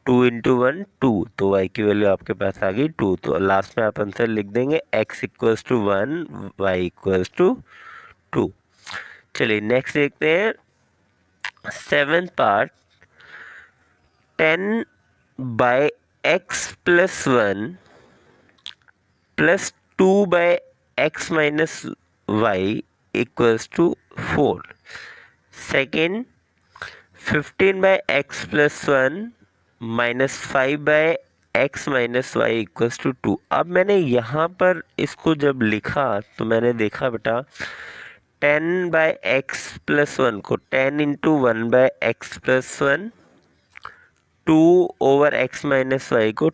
2 इंटू 1 2, तो y की वैल्यू आपके पास आ गई 2। तो लास्ट में आप आंसर लिख देंगे x equals to 1 y equals to 2। चलिए नेक्स्ट देखते हैं, seventh part. 10/x plus 1 plus 2/x minus y equals to 4। Second, 15/x plus 1 minus 5/x minus y equals to 2। अब मैंने यहाँ पर इसको जब लिखा तो मैंने देखा बेटा, 10/x प्लस 1 को 10 into 1/x plus 1, 2 over x minus y को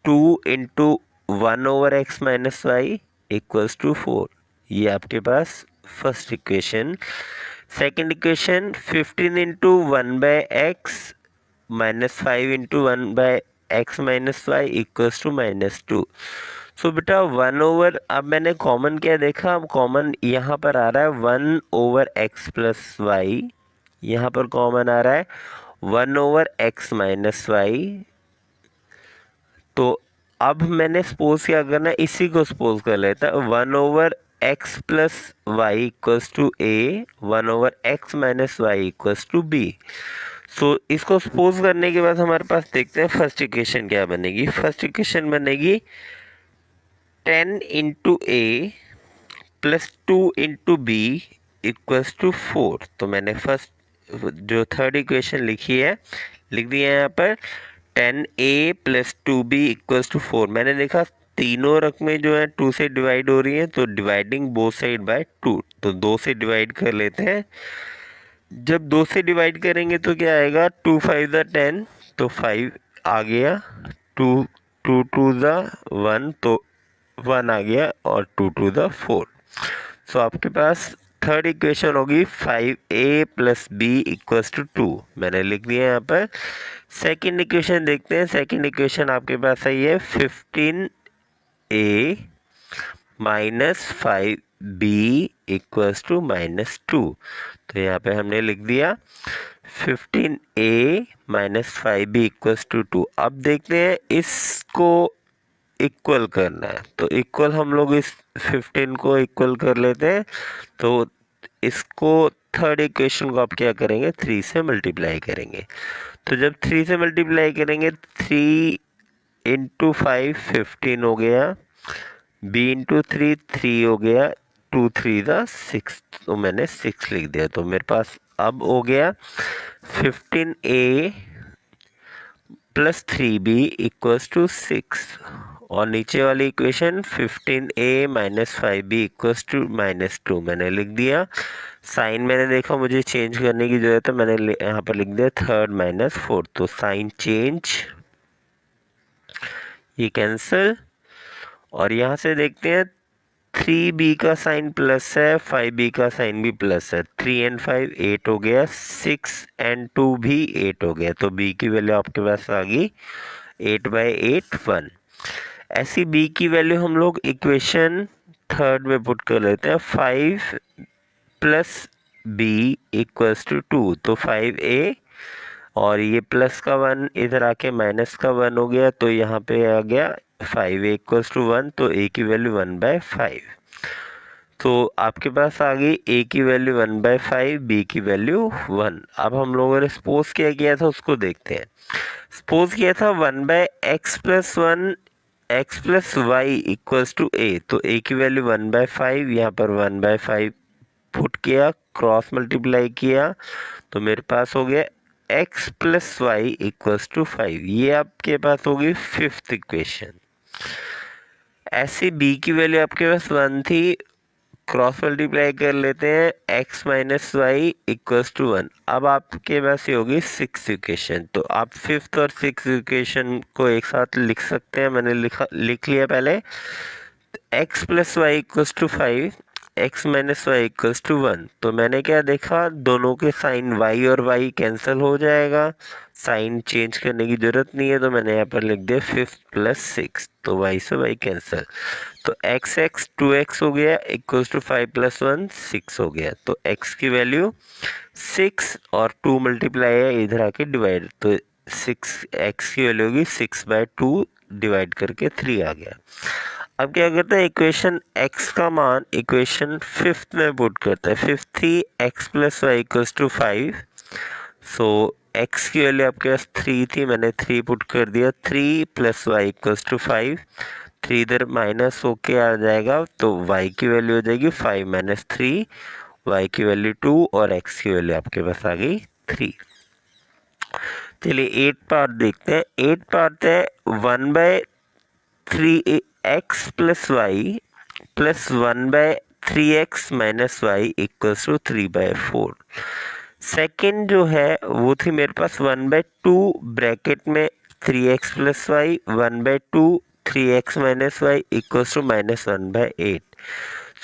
2 into 1 over x minus y equals to 4। ये आपके पास first equation. Second equation 15 into 1/x minus 5 into 1/x minus y equals to -2। So बेटा 1 ओवर, अब मैंने common क्या देखा, अब कॉमन यहाँ पर आ रहा है 1 ओवर x प्लस वाई, यहाँ पर कॉमन आ रहा है 1 ओवर x माइनस वाई। तो अब मैंने सपोज क्या करना है, इसी को सपोज कर लेता, 1 over x plus y equals to a, 1 over x minus y equals to b. So इसको सपोज करने के बाद हमारे पास देखते हैं फर्स्ट इक्वेशन क्या बनेगी। फर्स्ट इक्वेशन बनेगी 10 into a plus 2 into b equals to 4। तो मैंने फर्स्ट जो थर्ड इक्वेशन लिखी है लिख दिया है यहाँ पर, 10a plus 2b equals to 4। मैंने देखा तीनों रकमें जो है 2 से डिवाइड हो रही हैं, तो डिवाइडिंग बोथ साइड बाय 2, तो 2 से डिवाइड कर लेते हैं। जब 2 से डिवाइड करेंगे तो क्या आएगा, 2 5 ज़ा 10, तो 5 आ गया, 2 2 2 ज़ा 1, तो 1 आ गया, और 2 2 ज़ा 4। सो आपके पास थर्ड इक्वेशन होगी 5a plus B equals to 2, मैंने लिख दिया यहाँ पर। सेकेंड इक्वेशन देखते हैं। सेकेंड इक्वेशन आपके पास आई है 15a minus 5b equals to -2। तो यहाँ पे हमने लिख दिया 15a minus 5b equals to 2। अब देखते हैं इसको इक्वल करना है, तो इक्वल हम लोग इस 15 को इक्वल कर लेते हैं। तो इसको थर्ड इक्वेशन को आप क्या करेंगे, 3 से मल्टीप्लाई करेंगे। तो जब 3 से मल्टीप्लाई करेंगे, 3 इंटू 5 15 हो गया, b इंटू 3 3 हो गया, 2 3 ज़ा 6, तो मैंने 6 लिख दिया। तो मेरे पास अब हो गया 15a plus 3b equals to 6, और नीचे वाली equation 15a minus 5b equals to -2 मैंने लिख दिया। साइन मैंने देखा मुझे चेंज करने की ज़रूरत है, मैंने यहाँ पर लिख दिया 3 - 4, तो साइन चेंज, ये कैंसिल। और यहाँ से देखते हैं 3b का साइन प्लस है, 5b का साइन भी प्लस है, 3 and 5 8 हो गया, 6 and 2 भी 8 हो गया, तो b की वैल्यू आपके पास आ गई 8/8 1। ऐसी b की वैल्यू हम लोग इक्वेशन थर्ड में पुट कर लेते हैं, 5 प्लस बी इक्वल्स टू 2, तो 5a और ये प्लस का 1 इधर आके माइनस का 1 हो गया, तो यहाँ पे आ गया 5a इक्वल्स टू 1, तो a की वैल्यू 1/5। तो आपके पास आ गई a की वैल्यू 1/5, b की वैल्यू 1। अब हम लोगों ने सपोज क्या किया था उसको देखते हैं। सपोज किया था 1/x plus 1 x plus y equals to a, तो a की वैल्यू 1/5, यहाँ पर 1/5 पुट किया, क्रॉस मल्टीप्लाई किया, तो मेरे पास हो गया x plus y equals to 5। ये आपके पास होगी फिफ्थ इक्वेशन। ऐसे b की वैल्यू आपके पास 1 थी, क्रॉस मल्टीप्लाई कर लेते हैं, x minus y equals to 1। अब आपके पास ये होगी सिक्स इक्वेशन, तो आप फिफ्थ और सिक्स इक्वेशन को एक साथ लिख सकते हैं। मैंने लिख लिया पहले, x plus y equals to 5, x minus y equals to 1। तो मैंने क्या देखा, दोनों के साइन y और y कैंसिल हो जाएगा, साइन चेंज करने की जरूरत नहीं है, तो मैंने यहाँ पर लिख दिया 5 + 6, तो y से y कैंसिल, तो x 2x हो गया इक्वल्स टू 5 + 1 6 हो गया, तो x की वैल्यू 6 और 2 मल्टीप्लाई है इधर आके डिवाइड, तो 6 x की वैल्यू होगी 6/2 डिवाइड करके 3 आ गया। अब क्या करते हैं, इक्वेशन x का मान इक्वेशन फिफ्थ में पुट करता है। फिफ्थ थी x plus y equals to 5, so x की वैल्यू आपके पास 3 थी, मैंने 3 पुट कर दिया, 3 + y इक्वल्स टू 5, 3 इधर माइनस होके आ जाएगा, तो y की वैल्यू हो जाएगी 5 - 3, y की वैल्यू 2 और x की वैल्यू आपके पास आ गई 3। चलिए 8 पार्ट देखते हैं। 8 पार्ट है 1/3x plus y plus 1/3x minus y equals to 3/4। Second जो है वो थी मेरे पास 1/2 ब्रैकेट में 3x plus y 1/2 3x minus y equals to -1/8।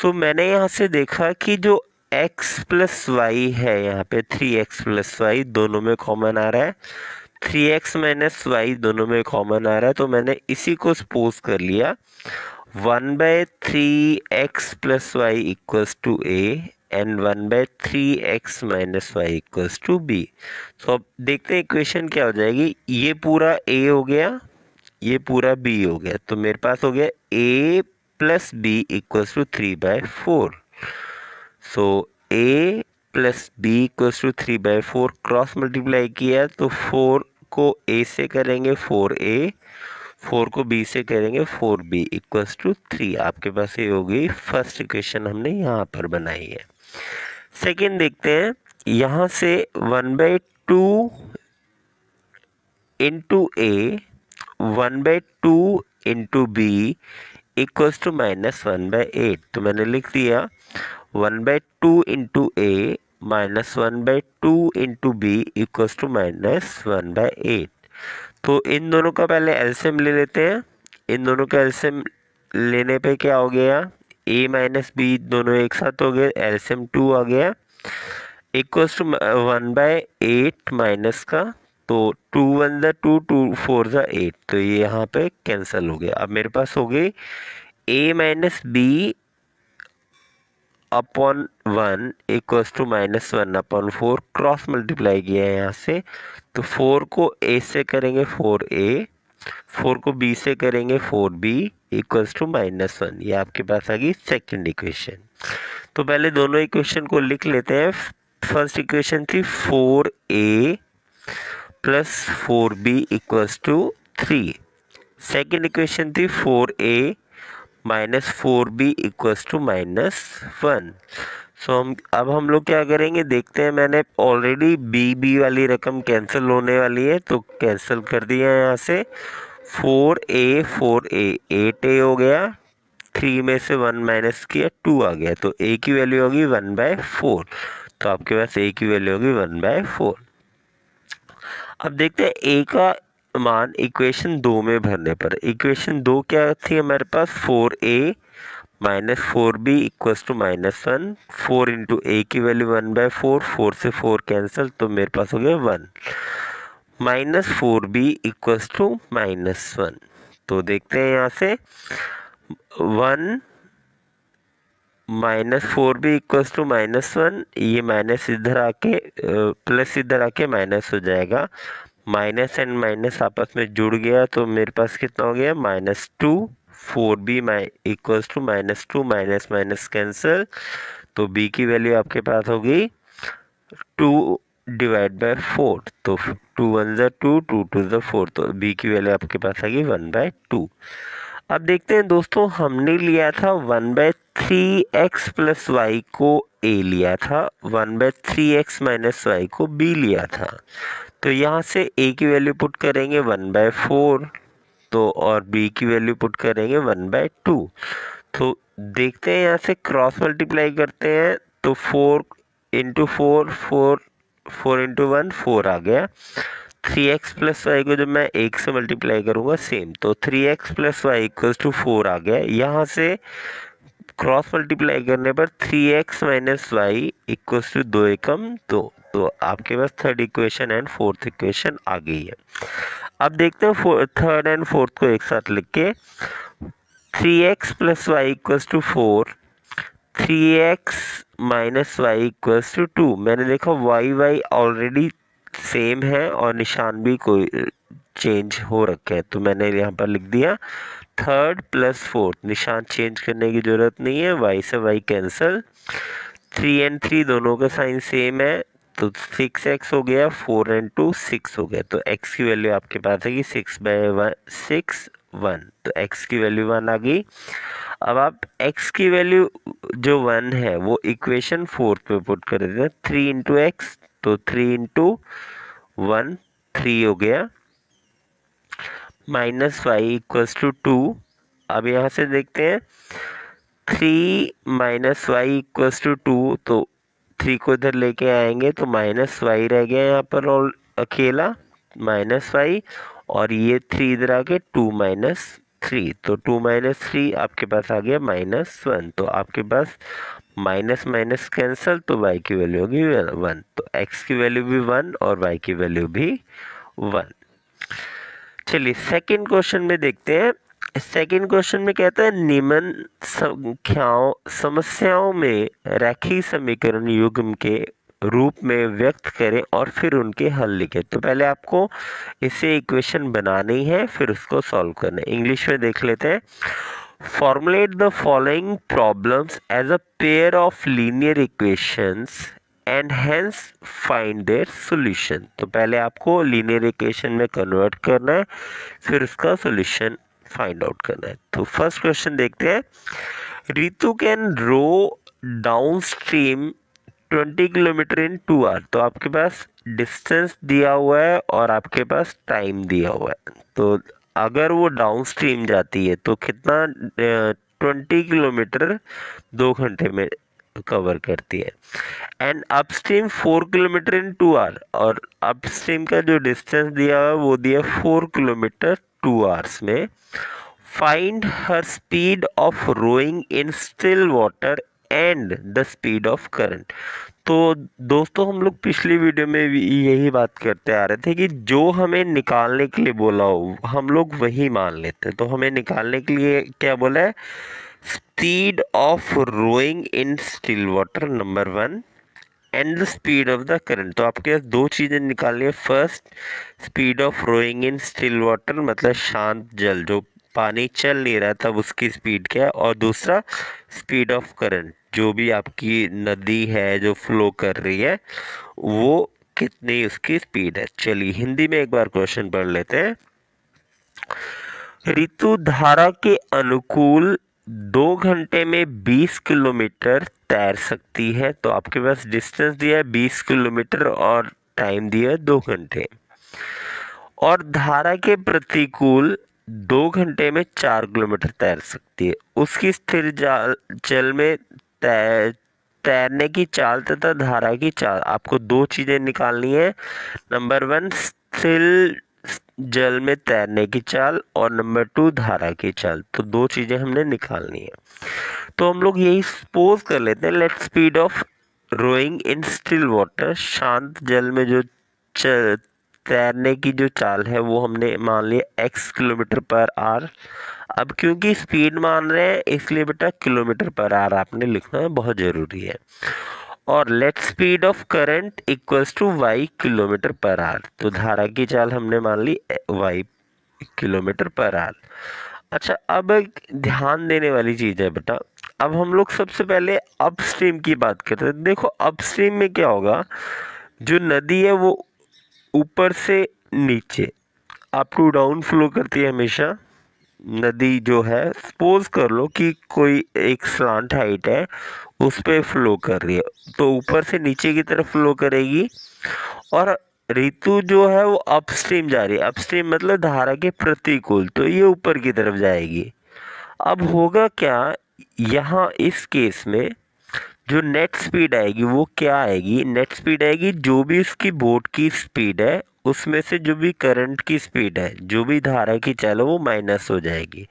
So मैंने यहाँ से देखा कि जो x प्लस वाई है, यहाँ पे 3x प्लस वाई दोनों में कॉमन आ रहा है, 3x माइनस वाई दोनों में कॉमन आ रहा है, तो मैंने इसी को सपोज कर लिया 1/3x plus y equals to a and 1/3x minus y equals to b। तो अब देखते हैं इक्वेशन क्या हो जाएगी, ये पूरा a हो गया, ये पूरा b हो गया, तो मेरे पास हो गया a plus b equals to 3/4। So a plus b equals to 3/4, cross multiply किया तो 4 को a से करेंगे 4a, 4 को b से करेंगे 4b इक्वल्स टू 3। आपके पास ये हो गई फर्स्ट इक्वेशन, हमने यहाँ पर बनाई है। सेकेंड देखते हैं, यहाँ से 1/2 into a 1/2 into b equals to -1/8, तो मैंने लिख दिया 1/2 into a minus 1/2 into b equals to -1/8। तो इन दोनों का पहले एलसीएम ले लेते हैं। इन दोनों का एलसीएम लेने पे क्या हो गया, a माइनस बी दोनों एक साथ हो गए, एलसीएम 2 आ गया इक्वल्स टू 1/8 माइनस का, तो 2 1 ज़ा 2 2 4 ज़ा 8, तो ये यहाँ पे कैंसिल हो गया। अब मेरे पास हो गई a minus b upon 1 equals to -1/4, cross multiply किया है यहाँ से, तो 4 को a से करेंगे 4a, 4 को b से करेंगे 4b इक्वल्स टू -1। ये आपके पास आ गई सेकेंड इक्वेशन। तो पहले दोनों इक्वेशन को लिख लेते हैं। फर्स्ट इक्वेशन थी 4a plus 4b equals to 3। Second equation थी 4a minus 4b equals to -1। सो अब हम लोग क्या करेंगे देखते हैं। मैंने ऑलरेडी बी वाली रकम कैंसिल होने वाली है तो कैंसिल कर दिया है यहाँ से। 4a 8a हो गया, 3 में से 1 माइनस किया 2 आ गया, तो a की वैल्यू होगी 1/4। तो आपके पास a की वैल्यू होगी 1/4। अब देखते हैं a का मान इक्वेशन 2 में भरने पर। इक्वेशन 2 क्या थी हमारे पास, 4a minus 4b equals to -1। 4 into a की वैल्यू 1/4, 4 से 4 कैंसिल, तो मेरे पास हो गया 1 माइनस 4b इक्वल्स टू -1। तो देखते हैं यहाँ से 1 माइनस 4b इक्वल्स टू -1, ये माइनस इधर आके प्लस इधर आके माइनस हो जाएगा। माइनस एंड माइनस आपस में जुड़ गया तो मेरे पास कितना हो गया -2। 4b equals to -2, minus minus cancel, तो b की वैल्यू आपके पास होगी 2/4। तो 2 1 ज़ा 2, 2 2 ज़ा 4, तो b की वैल्यू आपके पास आएगी 1/2। अब देखते हैं दोस्तों, हमने लिया था 1/3x प्लस वाई को a लिया था, 1/3x माइनस वाई को b लिया था। तो यहाँ से a की वैल्यू पुट करेंगे 1/4, तो और b की वैल्यू पुट करेंगे 1/2। तो देखते हैं यहाँ से क्रॉस मल्टीप्लाई करते हैं तो 4 इंटू 4, 4 इंटू 1 4 आ गया। 3x प्लस वाई को जब मैं 1 से मल्टीप्लाई करूँगा सेम, तो 3x plus y equals to 4 आ गया। यहाँ से क्रॉस मल्टीप्लाई करने पर 3x minus y equals to 2 एकम 2। तो आपके पास third equation and fourth equation आ गई है। अब देखते हैं थर्ड एंड फोर्थ को एक साथ लिख के। 3x plus y equals to 4, 3x minus y equals to 2। मैंने देखा वाई ऑलरेडी सेम है और निशान भी कोई चेंज हो रखे हैं, तो मैंने यहाँ पर लिख दिया थर्ड प्लस फोर्थ। निशान चेंज करने की जरूरत नहीं है, वाई से वाई कैंसिल। 3 एंड 3 दोनों का साइन सेम है, तो 6x हो गया, 4 एंड 2 6 हो गया। तो x की वैल्यू आपके पास है 6/6 1, तो x की वैल्यू 1 आ गई। अब आप x की वैल्यू जो 1 है वो इक्वेशन 4 पे पुट कर देते हैं। 3 इंटू एक्स, तो 3 इंटू 1 3 हो गया, माइनस वाई इक्वल्स टू 2। अब यहाँ से देखते हैं 3 माइनस वाई इक्वल्स टू 2, तो 3 को इधर लेके आएंगे तो माइनस वाई रह गया यहाँ पर और अकेला माइनस वाई, और ये 3 इधर आके 2 माइनस 3, तो 2 माइनस 3 आपके पास आ गया -1। तो आपके पास माइनस माइनस कैंसिल, तो y की वैल्यू होगी 1। तो x की वैल्यू भी 1 और y की वैल्यू भी 1। चलिए सेकंड क्वेश्चन में देखते हैं। सेकंड क्वेश्चन में कहता है निम्न समस्याओं में रैखिक समीकरण युग्म के रूप में व्यक्त करें और फिर उनके हल लिखें। तो पहले आपको इसे इक्वेशन बनानी है फिर उसको सॉल्व करना है। इंग्लिश में देख लेते हैं। Formulate the following problems as a pair of linear equations and hence find their solution. तो पहले आपको लीनियर इक्वेशन में कन्वर्ट करना है फिर उसका सॉल्यूशन फाइंड आउट करना है। तो फर्स्ट क्वेश्चन देखते हैं। Ritu can row downstream 20 kilometre in 2 hour. तो आपके पास डिस्टेंस दिया हुआ है और आपके पास टाइम दिया हुआ है। तो अगर वो डाउन स्ट्रीम जाती है तो कितना 20 किलोमीटर 2 घंटे में कवर करती है। And upstream 4 kilometre in 2 hour, और अपस्ट्रीम का जो डिस्टेंस दिया हुआ है वो दिया 4 किलोमीटर 2 आवर्स में। Find her speed of rowing in still water and the speed of current. तो दोस्तों हम लोग पिछली वीडियो में भी यही बात करते आ रहे थे कि जो हमें निकालने के लिए बोला हो हम लोग वही मान लेते। तो हमें निकालने के लिए क्या बोला है, speed of rowing in still water number 1 and the speed of the current. तो आपके पास दो चीज़ें निकालनी है। First speed of rowing in still water मतलब शांत जल, जो पानी चल नहीं रहा तब उसकी स्पीड क्या है, और दूसरा स्पीड ऑफ करंट, जो भी आपकी नदी है जो फ्लो कर रही है वो कितनी उसकी स्पीड है। चलिए हिंदी में एक बार क्वेश्चन पढ़ लेते हैं। ऋतु धारा के अनुकूल 2 घंटे में 20 किलोमीटर तैर सकती है। तो आपके पास डिस्टेंस दिया है 20 किलोमीटर और टाइम दिया है 2 घंटे। और धारा के प्रतिकूल 2 घंटे में 4 किलोमीटर तैर सकती है। उसकी स्थिर जल में तैरने की चाल तथा धारा की चाल, आपको दो चीजें निकालनी है। नंबर 1 स्थिर जल में तैरने की चाल और नंबर 2 धारा की चाल। तो दो चीजें हमने निकालनी है। तो हम लोग यही सपोज कर लेते हैं, let speed of rowing in still water, शांत जल में जो तैरने की जो चाल है वो हमने मान लिया x किलोमीटर पर आवर। अब क्योंकि स्पीड मान रहे हैं इसलिए बेटा किलोमीटर पर आवर आपने लिखना है, बहुत जरूरी है। और let speed of current equals to y kilometre per hour. तो धारा की चाल हमने मान ली y किलोमीटर पर आवर। अच्छा, अब एक ध्यान देने वाली चीज है बेटा, अब हम लोग सबसे पहले अपस्ट्रीम की बात करते हैं। देखो अपस्ट्रीम में क्या होगा, जो नदी है वो ऊपर से नीचे अप टू डाउन फ्लो करती है हमेशा। नदी जो है सपोज कर लो कि कोई एक स्लांट हाइट है उस पे फ्लो कर रही है, तो ऊपर से नीचे की तरफ फ्लो करेगी। और ऋतु जो है वो अपस्ट्रीम जा रही है, अपस्ट्रीम मतलब धारा के प्रतिकूल, तो ये ऊपर की तरफ जाएगी। अब होगा क्या, यहाँ इस केस में जो नेट स्पीड आएगी वो क्या आएगी, नेट स्पीड आएगी जो भी उसकी बोट की स्पीड है उसमें से जो भी करंट की स्पीड है, जो भी धारा की चाल है वो माइनस हो जाएगी।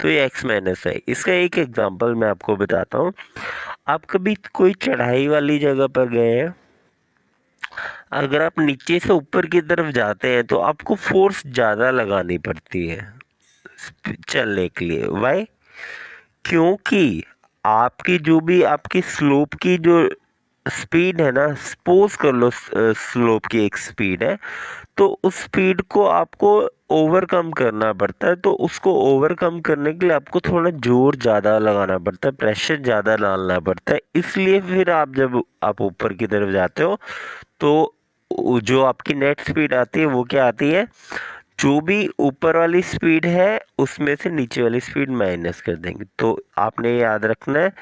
तो ये x माइनस है। इसका एक एग्जांपल मैं आपको बताता हूँ। आप कभी कोई चढ़ाई वाली जगह पर गए हैं, अगर आप नीचे से ऊपर की तरफ जाते हैं तो आपको फोर्स ज़्यादा लगानी पड़ती है चलने के लिए। वाई? क्योंकि आपकी जो भी आपकी स्लोप की जो स्पीड है ना, सपोज कर लो स्लोप की एक स्पीड है, तो उस स्पीड को आपको ओवरकम करना पड़ता है। तो उसको ओवरकम करने के लिए आपको थोड़ा जोर ज़्यादा लगाना पड़ता है, प्रेशर ज़्यादा डालना पड़ता है। इसलिए फिर आप जब आप ऊपर की तरफ जाते हो तो जो आपकी नेट स्पीड आती है वो क्या आती है, जो भी ऊपर वाली स्पीड है उसमें से नीचे वाली स्पीड माइनस कर देंगे। तो आपने याद रखना है,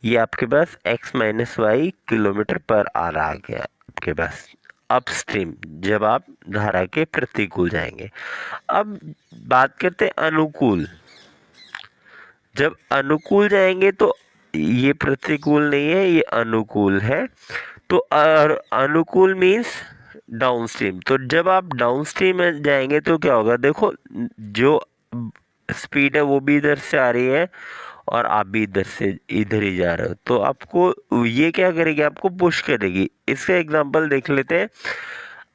ये आपके पास x minus y kilometre per hour आ गया आपके पास अपस्ट्रीम, जब आप धारा के प्रतिकूल जाएंगे। अब बात करते हैं अनुकूल। जब अनुकूल जाएंगे तो ये प्रतिकूल नहीं है, ये अनुकूल है। तो अनुकूल मीन्स डाउनस्ट्रीम। तो जब आप डाउनस्ट्रीम में जाएंगे तो क्या होगा, देखो जो स्पीड है वो भी इधर से आ रही है और आप भी इधर से इधर ही जा रहे हो, तो आपको ये क्या करेगी, आपको पुश करेगी। इसका एग्जांपल देख लेते हैं।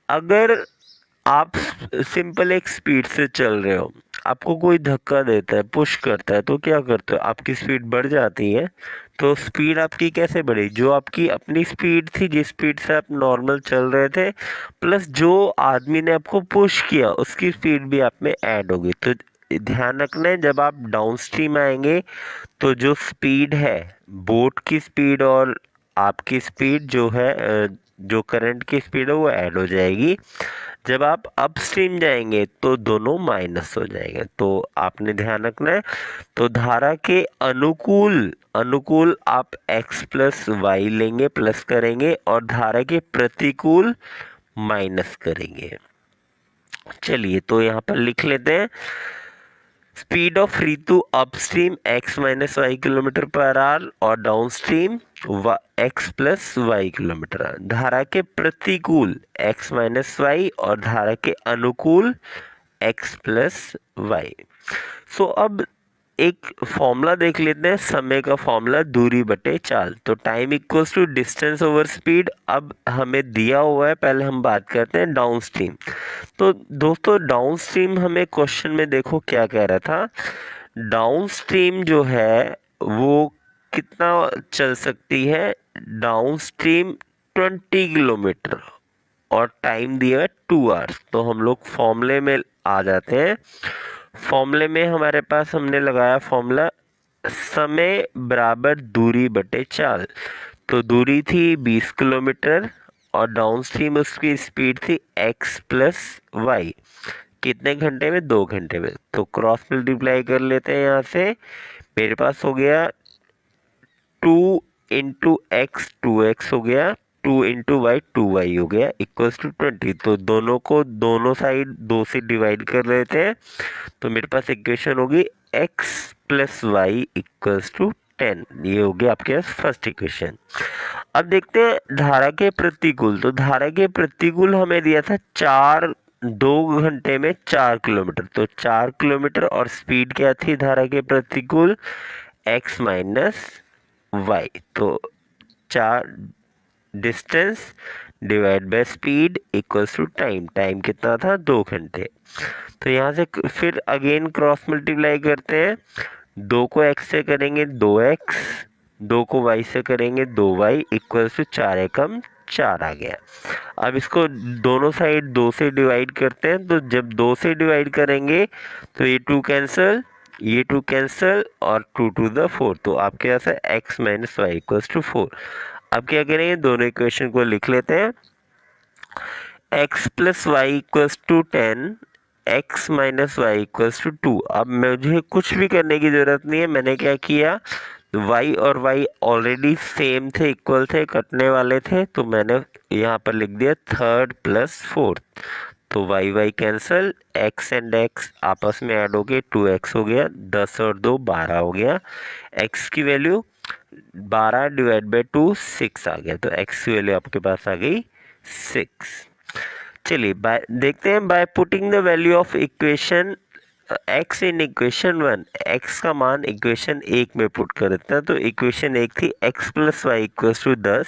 अगर आप सिंपल एक स्पीड से चल रहे हो, आपको कोई धक्का देता है, पुश करता है, तो क्या करते हो, आपकी स्पीड बढ़ जाती है। तो स्पीड आपकी कैसे बढ़ी, जो आपकी अपनी स्पीड थी जिस स्पीड से आप नॉर्मल चल रहे थे, प्लस जो आदमी ने आपको पुश किया उसकी स्पीड भी आप में ऐड होगी। तो ध्यान रखना है, जब आप डाउन स्ट्रीम आएंगे तो जो स्पीड है बोट की स्पीड और आपकी स्पीड जो है जो करंट की स्पीड है वो ऐड हो जाएगी। जब आप अपस्ट्रीम जाएंगे तो दोनों माइनस हो जाएंगे। तो आपने ध्यान रखना है। तो धारा के अनुकूल अनुकूल आप x प्लस वाई लेंगे, प्लस करेंगे, और धारा के प्रतिकूल माइनस करेंगे। चलिए तो यहाँ पर लिख लेते हैं, speed of Ritu upstream x minus y kilometre per hour और downstream x plus y kilometre. धारा के प्रतिकूल x माइनस वाई और धारा के अनुकूल x प्लस वाई। सो अब एक फॉर्मूला देख लेते हैं, समय का फॉर्मूला दूरी बटे चाल। तो time equals to distance over speed. अब हमें दिया हुआ है, पहले हम बात करते हैं डाउन स्ट्रीम। तो दोस्तों डाउन स्ट्रीम हमें क्वेश्चन में देखो क्या कह रहा था, डाउन स्ट्रीम जो है वो कितना चल सकती है, डाउन स्ट्रीम 20 किलोमीटर और टाइम दिया है 2 आवर्स। तो हम लोग फॉर्मूले में आ जाते हैं। फॉर्मूले में हमारे पास हमने लगाया फॉर्मूला समय बराबर दूरी बटे चाल। तो दूरी थी 20 किलोमीटर और डाउन स्ट्रीम उसकी स्पीड थी x प्लस वाई। कितने घंटे में? 2 घंटे में। तो क्रॉस मल्टीप्लाई कर लेते हैं यहाँ से। मेरे पास हो गया 2 इंटू एक्स 2x हो गया, 2 इंटू वाई 2y हो गया, इक्वल्स टू 20। तो दोनों को दोनों साइड 2 से डिवाइड कर लेते हैं। तो मेरे पास इक्वेशन होगी x plus y equals to 10। ये हो गया आपके पास फर्स्ट इक्वेशन। अब देखते हैं धारा के प्रतिकूल। तो धारा के प्रतिकूल हमें दिया था 2 घंटे में 4 किलोमीटर। तो 4 किलोमीटर और स्पीड क्या थी धारा के प्रतिकूल? x minus y. तो 4 distance divide by speed equals to time. Time कितना था? 2 घंटे। तो यहाँ से फिर अगेन क्रॉस मल्टीप्लाई करते हैं। 2 को x से करेंगे 2x, 2 को y से करेंगे 2y इक्वल्स टू 4 एकम 4 आ गया। अब इसको दोनों साइड 2 से डिवाइड करते हैं। तो जब 2 से डिवाइड करेंगे तो ये 2 कैंसिल, ये 2 कैंसिल और 2 टू द 4। तो आपके पास है x minus y equals to 4। अब क्या करेंगे? दोनों इक्वेशन को लिख लेते हैं। x plus y equals to 10, x minus y equals to 2। अब मुझे कुछ भी करने की ज़रूरत नहीं है। मैंने क्या किया? y और y ऑलरेडी सेम थे, इक्वल थे, कटने वाले थे। तो मैंने यहाँ पर लिख दिया 3rd प्लस 4th। तो y cancel, x and x आपस में ऐड हो गए, 2x हो गया, 10 और 2 12 हो गया। x की वैल्यू 12 डिवाइड बाई 2 6 आ गया। तो x की वैल्यू आपके पास आ गई 6। चलिए देखते हैं। By putting the value of equation x in equation 1, x का मान इक्वेशन 1 में पुट कर देते हैं। तो इक्वेशन 1 थी x plus y equals to 10।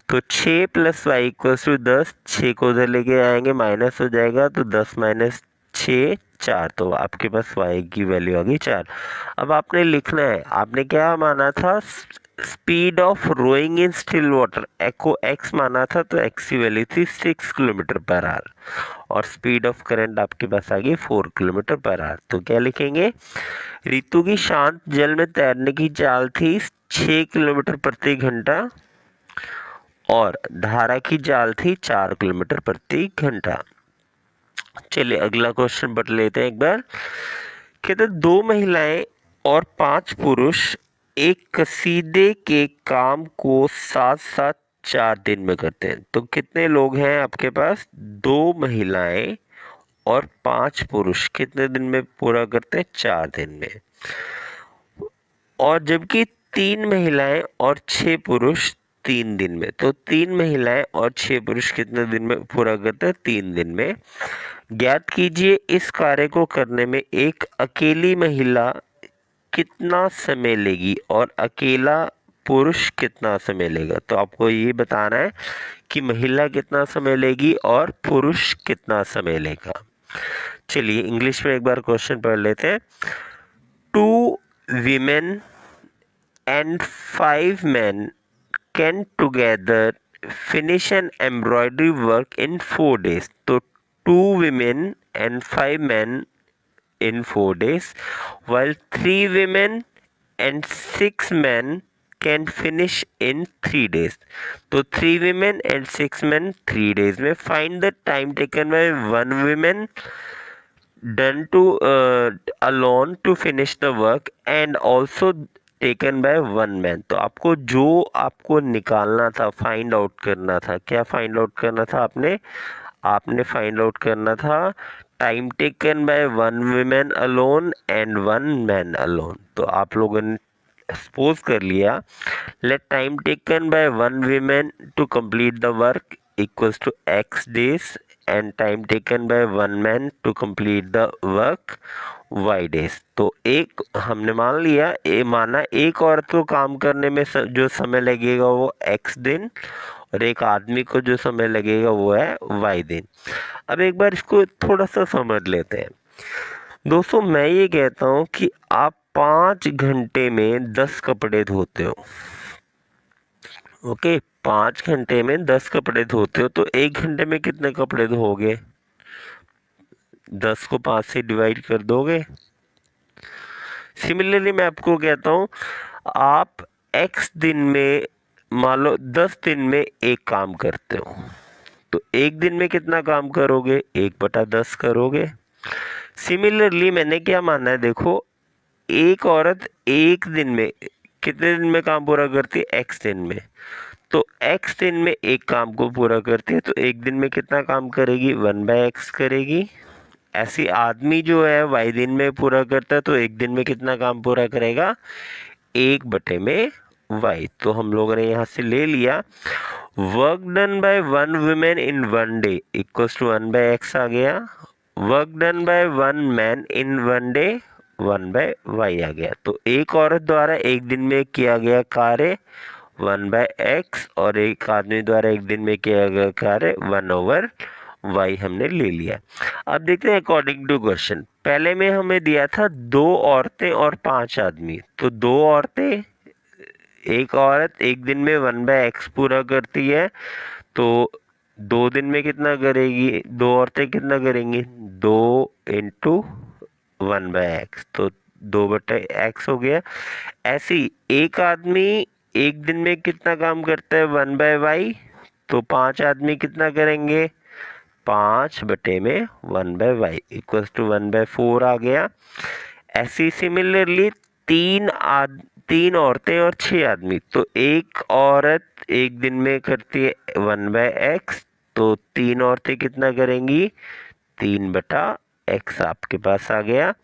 तो 6 प्लस वाई इक्वल्स टू 10, 6 को उधर लेके आएंगे माइनस हो जाएगा। तो 10 माइनस 6 4। तो आपके पास y की वैल्यू आ गई 4। अब आपने लिखना है, आपने क्या माना था? Speed of rowing in still water को x माना था। तो x की वैल्यू थी 6 किलोमीटर पर आवर और स्पीड ऑफ करंट आपके पास आ गई 4 किलोमीटर पर आवर। तो क्या लिखेंगे? ऋतु की शांत जल में तैरने की चाल थी 6 किलोमीटर प्रति घंटा और धारा की चाल थी 4 किलोमीटर प्रति घंटा। चलिए अगला क्वेश्चन पढ़ लेते हैं एक बार। कहते 2 महिलाएं और 5 पुरुष एक कसीदे के काम को साथ साथ 4 दिन में करते हैं। तो कितने लोग हैं आपके पास? 2 महिलाएं और 5 पुरुष कितने दिन में पूरा करते हैं? 4 दिन में। और जबकि 3 महिलाएं और 6 पुरुष 3 दिन में। तो 3 महिलाएं और 6 पुरुष कितने दिन में पूरा करते हैं? 3 दिन में। ज्ञात कीजिए इस कार्य को करने में एक अकेली महिला कितना समय लेगी और अकेला पुरुष कितना समय लेगा। तो आपको ये बताना है कि महिला कितना समय लेगी और पुरुष कितना समय लेगा। चलिए इंग्लिश में एक बार क्वेश्चन पढ़ लेते हैं। 2 women and 5 men can together finish an embroidery work in 4 days. तो 2 women and 5 men in 4 days, while 3 women and 6 men can finish in 3 days. तो 3 women and 6 men 3 days में। find the time taken by 1 woman done to alone to finish the work and also taken by 1 man। तो आपको जो आपको निकालना था, find out करना था, क्या फाइंड आउट करना था? आपने फाइंड आउट करना था time taken by 1 woman alone and 1 man alone. तो आप लोगों ने सपोज कर लिया let time taken by 1 woman to complete the work equals to x days and time taken by 1 man to complete the work y days। तो एक हमने मान लिया, माना एक औरत को काम करने में जो समय लगेगा वो x दिन और एक आदमी को जो समय लगेगा वो है y दिन। अब एक बार इसको थोड़ा सा समझ लेते हैं। दोस्तों मैं ये कहता हूँ कि आप 5 घंटे में 10 कपड़े धोते हो। ओके, 5 घंटे में 10 कपड़े धोते हो तो 1 घंटे में कितने कपड़े धोगे? 10 को 5 से डिवाइड कर दोगे। सिमिलरली मैं आपको कहता हूँ आप x दिन में मान लो 10 दिन में एक काम करते हो तो एक दिन में कितना काम करोगे, 1/10 करोगे। सिमिलरली मैंने क्या माना है, देखो एक औरत एक दिन में कितने दिन में काम पूरा करती है, x दिन में। तो x दिन में एक काम को पूरा करती है, तो एक दिन में कितना काम करेगी, 1/x करेगी। ऐसी आदमी जो है y दिन में पूरा करता है, तो एक दिन में कितना काम पूरा करेगा, 1/y। तो हम लोगों ने यहाँ से ले लिया work done by one women in one day equals to 1/x आ गया। Work done by one man in one day 1/y आ गया। तो एक औरत द्वारा एक दिन में किया गया कार्य 1/x और एक आदमी द्वारा एक दिन में किया गया कार्य 1/y हमने ले लिया। अब देखते हैं अकॉर्डिंग टू क्वेश्चन। पहले में हमें दिया था 2 औरतें और 5 आदमी। तो 2 औरतें, एक औरत एक दिन में 1/x पूरा करती है, तो 2 दिन में कितना करेगी, 2 औरतें कितना करेंगी, 2 इंटू 1/x, तो 2/x हो गया। ऐसे ही एक आदमी एक दिन में कितना काम करता है, 1/y, तो 5 आदमी कितना करेंगे, 5/1/y इक्वल्स टू 1/4 आ गया। ऐसी सिमिलरली तीन औरतें और 6 आदमी। तो एक औरत एक दिन में करती है 1/x, तो 3 औरतें कितना करेंगी, 3/x आपके पास आ गया।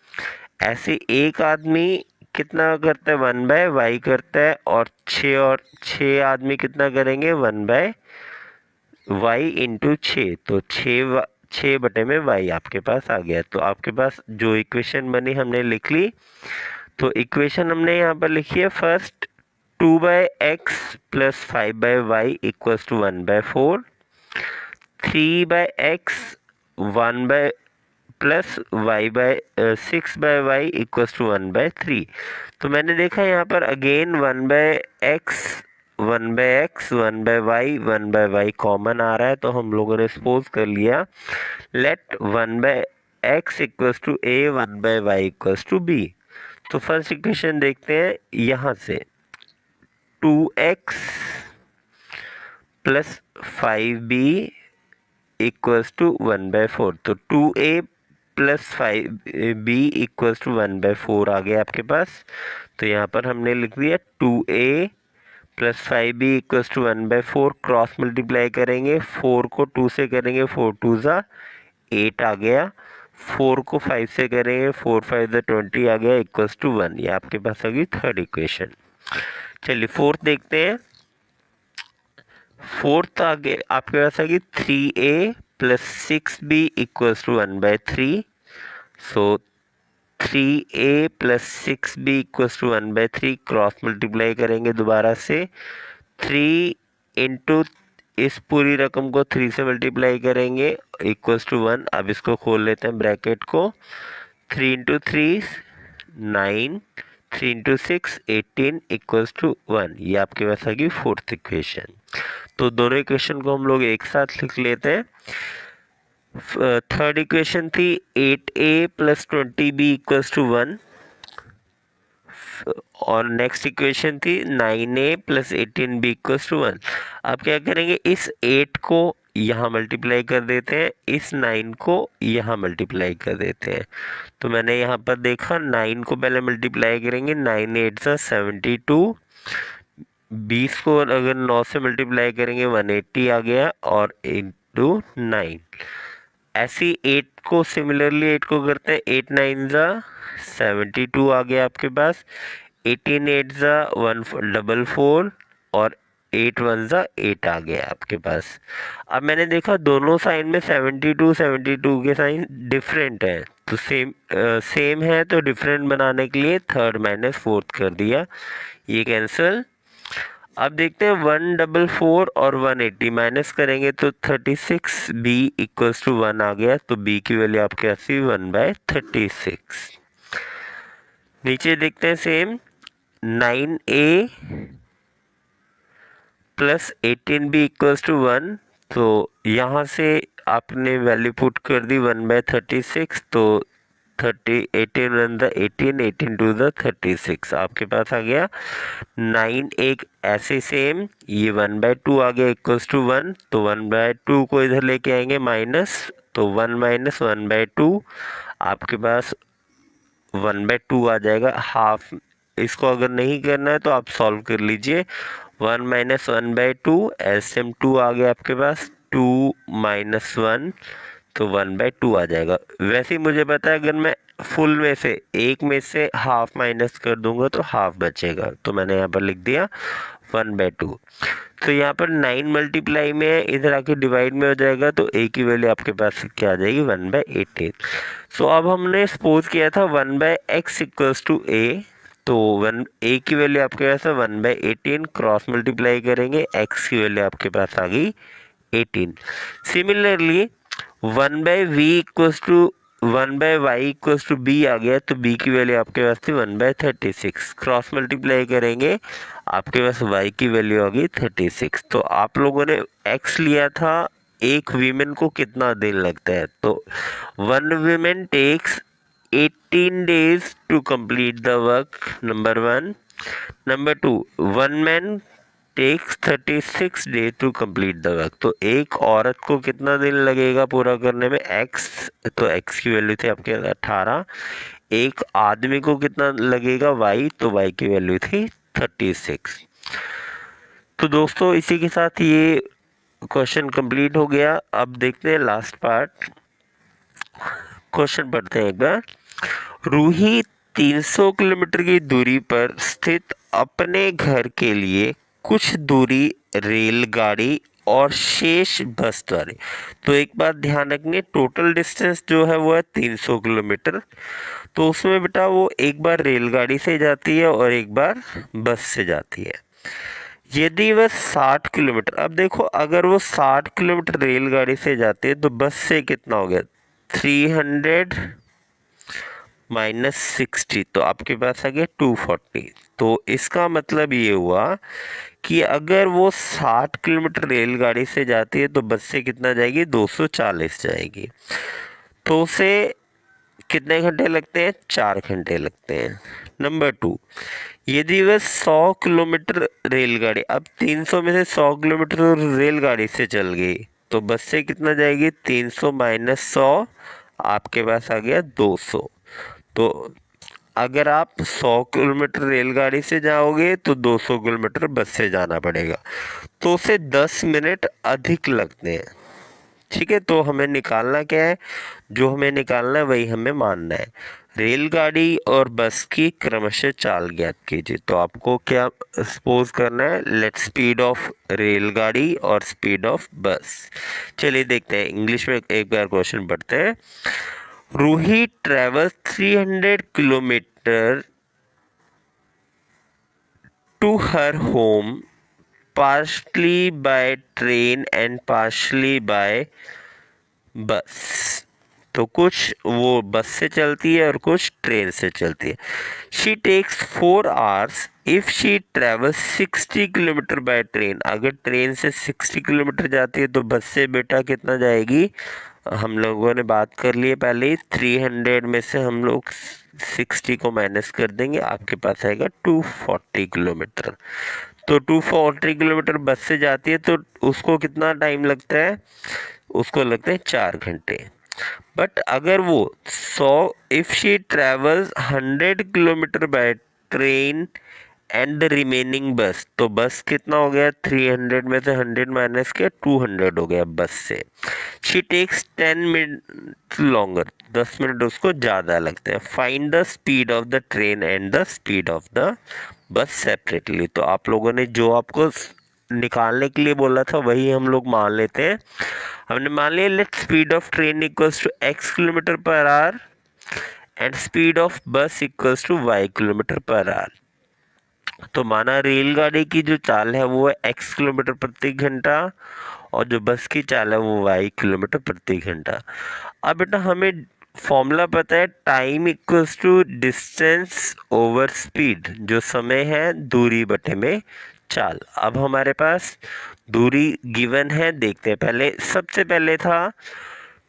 ऐसे एक आदमी कितना करता है, 1/y करता है, और 6 आदमी कितना करेंगे, 1/y इंटू 6, तो 6/y आपके पास आ गया। तो आपके पास जो इक्वेशन बनी हमने लिख ली। तो इक्वेशन हमने यहाँ पर लिखी है first 2/x plus 5/y equals to 1/4, 3/x 1 plus y/6/y equals to 1/3। तो मैंने देखा यहाँ पर again 1/x 1/y 1/y common आ रहा है, तो हम लोगों ने सपोज कर लिया let 1/x equals to a 1/y equals to b। तो फर्स्ट इक्वेशन देखते हैं यहाँ से, 2x plus 5b equals to 1/4। तो 2a plus 5b equals to 1/4 आ गया आपके पास। तो यहाँ पर हमने लिख दिया 2a plus 5b equals to 1/4, cross multiply करेंगे, 4 को 2 से करेंगे, 4 2 ज़ा 8 आ गया, 4 को 5 से करेंगे, 4 5 ज़ा 20 आ गया इक्वल्स टू 1। ये आपके पास आ गई थर्ड इक्वेशन। चलिए फोर्थ देखते हैं। फोर्थ आगे आपके पास आ गई 3a plus 6b equals to 1/3। So 3a plus 6b equals to 1/3, cross multiply करेंगे दोबारा से, 3 इंटू इस पूरी रकम को 3 से मल्टीप्लाई करेंगे इक्वल्स टू 1। अब इसको खोल लेते हैं ब्रैकेट को, 3 इंटू 3 9, 3 इंटू 6 18 इक्वल्स टू 1। ये आपके पास आ गई फोर्थ इक्वेशन। तो दोनों इक्वेशन को हम लोग एक साथ लिख लेते हैं। थर्ड इक्वेशन थी 8a plus 20b equals to 1, और नेक्स्ट इक्वेशन थी 9a plus 18b equals to 1। अब क्या करेंगे, इस 8 को यहाँ मल्टीप्लाई कर देते हैं, इस 9 को यहाँ मल्टीप्लाई कर देते हैं। तो मैंने यहाँ पर देखा 9 को पहले मल्टीप्लाई करेंगे, 9 8 ज़ा 72, 20 को अगर 9 से मल्टीप्लाई करेंगे 180 आ गया, और इंटू 9। ऐसी 8 को सिमिलरली 8 को करते हैं, 8 9 ज़ा 72 आ गया आपके पास, 18 8 ज़ा 144, और 8 1 ज़ा 8 आ गया आपके पास। अब मैंने देखा दोनों साइन में 72 के साइन डिफरेंट है, तो सेम है, तो डिफरेंट बनाने के लिए थर्ड माइनस फोर्थ कर दिया, ये कैंसिल। अब देखते हैं 144 और 180 माइनस करेंगे तो 36b इक्वल्स टू 1 आ गया। तो b की वैल्यू आपके पास 1/36। नीचे देखते हैं same 9a plus 18b equals to 1। तो यहाँ से आपने वैल्यू पुट कर दी 1/36, तो 18 वन द 18, 18 टू द 36, आपके पास आ गया 9। एक ऐसे सेम ये 1/2 आ गया इक्वल्स टू 1, तो 1/2 को इधर लेके आएंगे माइनस, तो 1 माइनस 1/2 आपके पास 1/2 आ जाएगा हाफ। इसको अगर नहीं करना है तो आप सॉल्व कर लीजिए। 1 माइनस 1/2 एलसीएम 2 आ गया आपके पास, 2 माइनस 1 तो 1/2 आ जाएगा। वैसे ही मुझे पता है अगर मैं फुल में से एक में से हाफ माइनस कर दूंगा तो हाफ बचेगा, तो मैंने यहाँ पर लिख दिया 1/2। तो यहाँ पर 9 मल्टीप्लाई में है, इधर आके डिवाइड में हो जाएगा, तो ए की वैल्यू आपके पास क्या आ जाएगी 1/18। सो अब हमने सपोज किया था 1/x इक्वल्स टू ए, तो ए की वैल्यू आपके पास है 1/18, क्रॉस मल्टीप्लाई करेंगे x की वैल्यू आपके पास आ गई 18। Similarly 1/v equals to 1/y equals to b आ गया, तो b की वैल्यू आपके पास थी 1/36, क्रॉस मल्टीप्लाई करेंगे आपके पास y की वैल्यू आ गई 36। तो आप लोगों ने x लिया था, एक वीमेन को कितना दिन लगता है, तो 1 women takes 18 days to complete the work, number 1. Number 2, 1 man takes 36 day to complete the work. तो एक औरत को कितना दिन लगेगा पूरा करने में, x, तो x की वैल्यू थी आपके 18। एक आदमी को कितना लगेगा y, तो y की वैल्यू थी 36। तो दोस्तों इसी के साथ ये क्वेश्चन कंप्लीट हो गया। अब देखते हैं लास्ट पार्ट, क्वेश्चन पढ़ते हैं एक बार। रूही 300 किलोमीटर की दूरी पर स्थित अपने घर के लिए कुछ दूरी रेलगाड़ी और शेष बस द्वारा। तो एक बात ध्यान रखनी, टोटल डिस्टेंस जो है वो है 300 किलोमीटर। तो उसमें बेटा वो एक बार रेलगाड़ी से जाती है और एक बार बस से जाती है। यदि वह 60 किलोमीटर, अब देखो अगर वो 60 किलोमीटर रेलगाड़ी से जाती है तो बस से कितना हो गया 300 माइनस 60, तो आपके पास आ गया 240। तो इसका मतलब ये हुआ कि अगर वो 60 किलोमीटर रेलगाड़ी से जाती है तो बस से कितना जाएगी 240 जाएगी। तो उसे कितने घंटे लगते हैं, 4 घंटे लगते हैं। नंबर 2, यदि वह 100 किलोमीटर रेलगाड़ी, अब 300 में से 100 किलोमीटर रेलगाड़ी से चल गई तो बस से कितना जाएगी 300 माइनस 100, आपके पास आ गया 200। तो अगर आप 100 किलोमीटर रेलगाड़ी से जाओगे तो 200 किलोमीटर बस से जाना पड़ेगा, तो उसे 10 मिनट अधिक लगते हैं। ठीक है, तो हमें निकालना क्या है, जो हमें निकालना है वही हमें मानना है। रेलगाड़ी और बस की क्रमशः चाल ज्ञात कीजिए। तो आपको क्या सपोज करना है, लेट स्पीड ऑफ रेलगाड़ी और स्पीड ऑफ बस। चलिए देखते हैं, इंग्लिश में एक बार क्वेश्चन पढ़ते हैं। Ruhi travels 300 kilometre to her home partially by train and partially by बस। तो कुछ वो बस से चलती है और कुछ ट्रेन से चलती है। She takes 4 hours if she travel 60 kilometre by train. अगर ट्रेन से 60 किलोमीटर जाती है तो बस से बेटा कितना जाएगी, हम लोगों ने बात कर लिए पहले ही, 300 में से हम लोग 60 को माइनस कर देंगे, आपके पास आएगा 240 किलोमीटर। तो 240 किलोमीटर बस से जाती है तो उसको कितना टाइम लगता है, उसको लगते हैं 4 घंटे। बट अगर वो 100 if she travels 100 kilometre by train and the remaining बस, तो बस कितना हो गया 300 में से 100 माइनस किया 200 हो गया बस से। She takes 10 minute longer, 10 minute उसको ज़्यादा लगते हैं। Find the speed of the train and the speed of the bus separately. तो आप लोगों ने जो आपको निकालने के लिए बोला था वही हम लोग मान लेते हैं। हमने मान लिया let speed of train equals to x kilometre per hour and speed of bus equals to y kilometre per hour. तो माना रेलगाड़ी की जो चाल है वो है x किलोमीटर प्रति घंटा और जो बस की चाल है वो y किलोमीटर प्रति घंटा। अब बेटा हमें फॉर्मूला पता है, time equals to distance over speed, जो समय है दूरी बटे में चाल। अब हमारे पास दूरी गिवन है, देखते हैं पहले। सबसे पहले था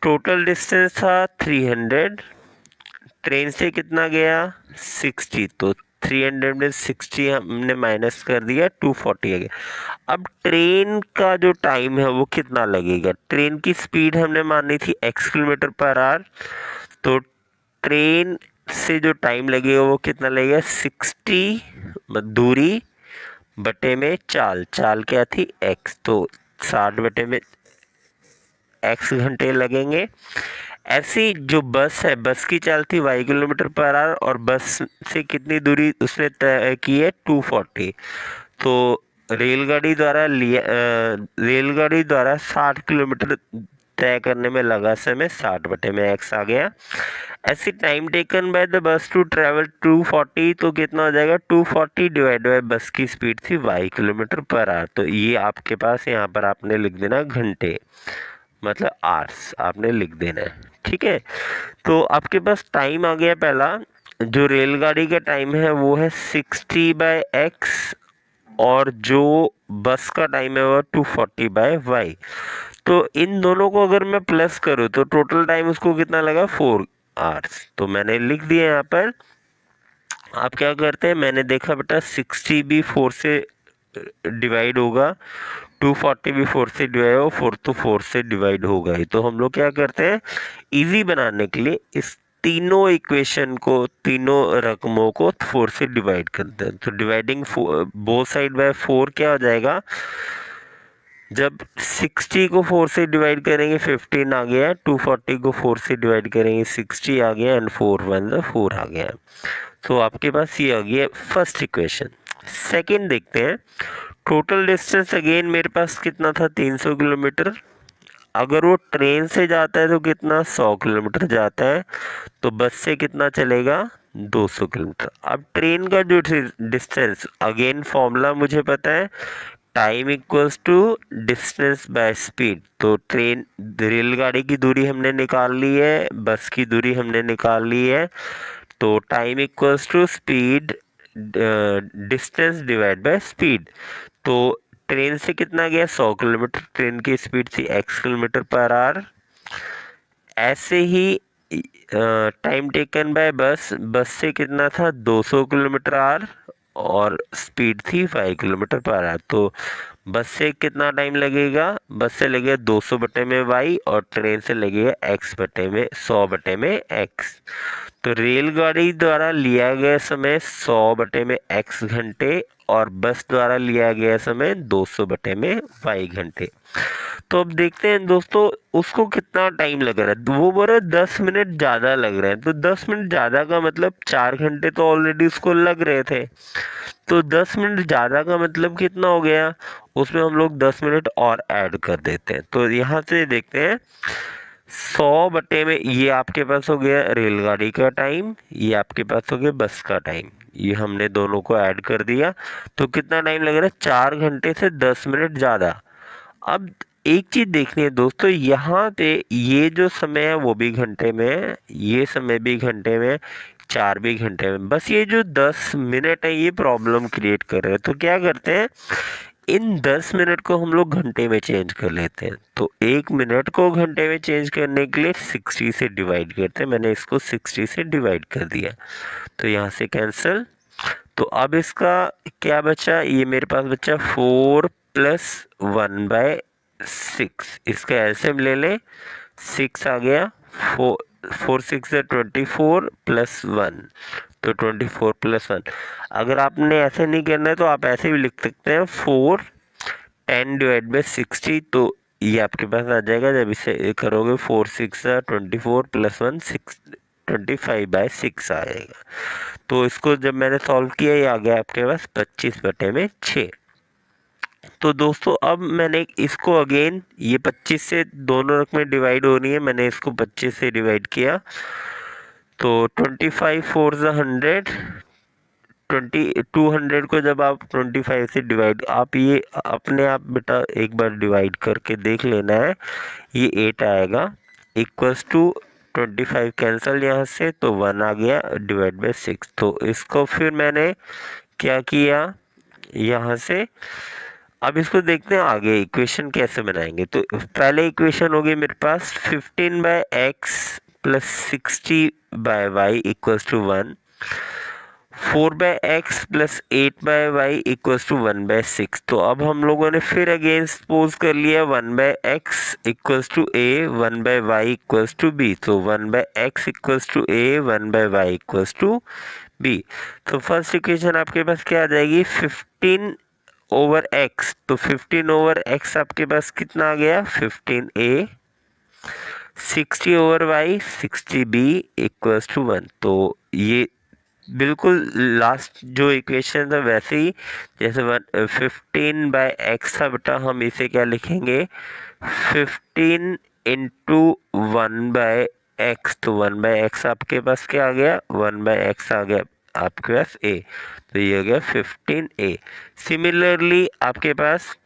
टोटल डिस्टेंस था 300, ट्रेन से कितना गया 60, तो 300 में 60 हमने माइनस कर दिया, 240 आ गया। अब ट्रेन का जो टाइम है वो कितना लगेगा, ट्रेन की स्पीड हमने मानी थी x किलोमीटर पर आवर, तो ट्रेन से जो टाइम लगेगा वो कितना लगेगा 60 दूरी बटे में चाल, चाल क्या थी x, तो 60 बटे में x घंटे लगेंगे। ऐसी जो बस है, बस की चाल थी y किलोमीटर पर आवर और बस से कितनी दूरी उसने तय की है 240, तो रेलगाड़ी द्वारा 60 किलोमीटर तय करने में लगा समय 60 बटे में x आ गया। ऐसी time taken by the bus to travel 240, तो कितना हो जाएगा 240 डिवाइड बाय बस की स्पीड थी y किलोमीटर पर आवर, तो ये आपके पास यहाँ पर आपने लिख देना घंटे, मतलब आवर्स आपने लिख देना है। ठीक है, तो आपके पास टाइम आ गया पहला, जो रेलगाड़ी का टाइम है वो है 60/x और जो बस का टाइम है वो 240/y। तो इन दोनों को अगर मैं प्लस करूँ तो टोटल टाइम उसको कितना लगा 4 आवर्स, तो मैंने लिख दिया यहाँ पर। आप क्या करते हैं, मैंने देखा बेटा 60 भी 4 से डिवाइड होगा, 240 भी 4 से डिवाइड होगा, 4 तो 4 से डिवाइड होगा ही, तो हम लोग क्या करते हैं इजी बनाने के लिए इस तीनों इक्वेशन को, तीनों रकमों को 4 से डिवाइड करते हैं, तो डिवाइडिंग बोथ साइड बाय 4 क्या हो जाएगा, जब 60 को 4 से डिवाइड करेंगे 15 आ गया, 240 को 4 से डिवाइड करेंगे 60 आ गया एंड 4 1 4 आ गया। तो आपके पास ये आ गया फर्स्ट इक्वेशन। सेकंड देखते हैं, टोटल डिस्टेंस अगेन मेरे पास कितना था 300 किलोमीटर, अगर वो ट्रेन से जाता है तो कितना 100 किलोमीटर जाता है, तो बस से कितना चलेगा 200 किलोमीटर। अब ट्रेन का जो डिस्टेंस, अगेन फॉर्मूला मुझे पता है, time equals to distance by speed, तो ट्रेन रेलगाड़ी की दूरी हमने निकाल ली है, बस की दूरी हमने निकाल ली है, तो time equals to speed distance divide by speed, तो ट्रेन से कितना गया 100 किलोमीटर, ट्रेन की स्पीड थी x किलोमीटर पर आवर। ऐसे ही टाइम टेकन बाय बस, बस से कितना था 200 किलोमीटर आवर और स्पीड थी 5 किलोमीटर पर आवर, तो बस से कितना टाइम लगेगा, बस से लगेगा 200 बटे में y और ट्रेन से लगेगा x बटे में 100 बटे में x, तो रेलगाड़ी द्वारा लिया गया समय 100 बटे में x घंटे और बस द्वारा लिया गया समय 200 बटे में y घंटे। तो अब देखते हैं दोस्तों उसको कितना टाइम लग रहा है, वो बोल रहे 10 मिनट ज़्यादा लग रहे हैं, तो 10 मिनट ज़्यादा का मतलब 4 घंटे तो ऑलरेडी उसको लग रहे थे, तो 10 मिनट ज़्यादा का मतलब कितना हो गया, उसमें हम लोग 10 मिनट और ऐड कर देते हैं। तो यहाँ से देखते हैं 100 बटे में, ये आपके पास हो गया रेलगाड़ी का टाइम, ये आपके पास हो गया बस का टाइम, ये हमने दोनों को ऐड कर दिया, तो कितना टाइम लग रहा है 4 घंटे से 10 मिनट ज़्यादा। अब एक चीज देखनी है दोस्तों, यहाँ पे ये जो समय है वो भी घंटे में है, ये समय भी घंटे में, 4 भी घंटे में, बस ये जो 10 मिनट है ये प्रॉब्लम क्रिएट कर रहे हैं, तो क्या करते हैं इन 10 मिनट को हम लोग घंटे में चेंज कर लेते हैं, तो 1 मिनट को घंटे में चेंज करने के लिए 60 से डिवाइड करते हैं, मैंने इसको 60 से डिवाइड कर दिया, तो यहाँ से कैंसिल, तो अब इसका क्या बचा, ये मेरे पास बचा 4 + 1/6, इसका एलसीएम ले लें 6 आ गया, 4 6 है 24 + 1, तो 24 + 1। अगर आपने ऐसे नहीं करना है तो आप ऐसे भी लिख सकते हैं 4 10 डिवाइड बाई 60, तो ये आपके पास आ जाएगा, जब इसे करोगे 4 6 24 + 1 6 25/6 आ जाएगा। तो इसको जब मैंने सॉल्व किया ये आ गया आपके पास 25 बटे में 6। तो दोस्तों अब मैंने इसको अगेन, ये 25 से दोनों रकमें डिवाइड हो रही है, मैंने इसको 25 से डिवाइड किया, तो 25 4 100, 200 को जब आप 25 से डिवाइड, आप ये अपने आप बेटा एक बार डिवाइड करके देख लेना है, ये 8 आएगा इक्वल्स टू 25 कैंसिल यहाँ से, तो 1 आ गया डिवाइड बाई 6, तो इसको फिर मैंने क्या किया यहाँ से, अब इसको देखते हैं आगे इक्वेशन कैसे बनाएंगे। तो पहले इक्वेशन होगी मेरे पास 15/x plus 60/y equals to 1, 4/x plus 8/y equals to 1/6। तो अब हम लोगों ने फिर अगेन सपोज कर लिया 1/x equals to a, 1/y equals to b। तो 1/x equals to a, 1/y equals to b। तो फर्स्ट इक्वेशन आपके पास क्या आ जाएगी, 15/x। तो 15/x आपके पास कितना आ गया, 15a, 60/y, 60b equals to 1। तो ये बिल्कुल लास्ट जो इक्वेशन था वैसे ही, जैसे 15/x था बेटा, हम इसे क्या लिखेंगे, 15 इंटू 1/x। तो 1/x आपके पास क्या आ गया, 1/x आ गया आपके पास a। तो ये हो गया 15a। सिमिलरली आपके पास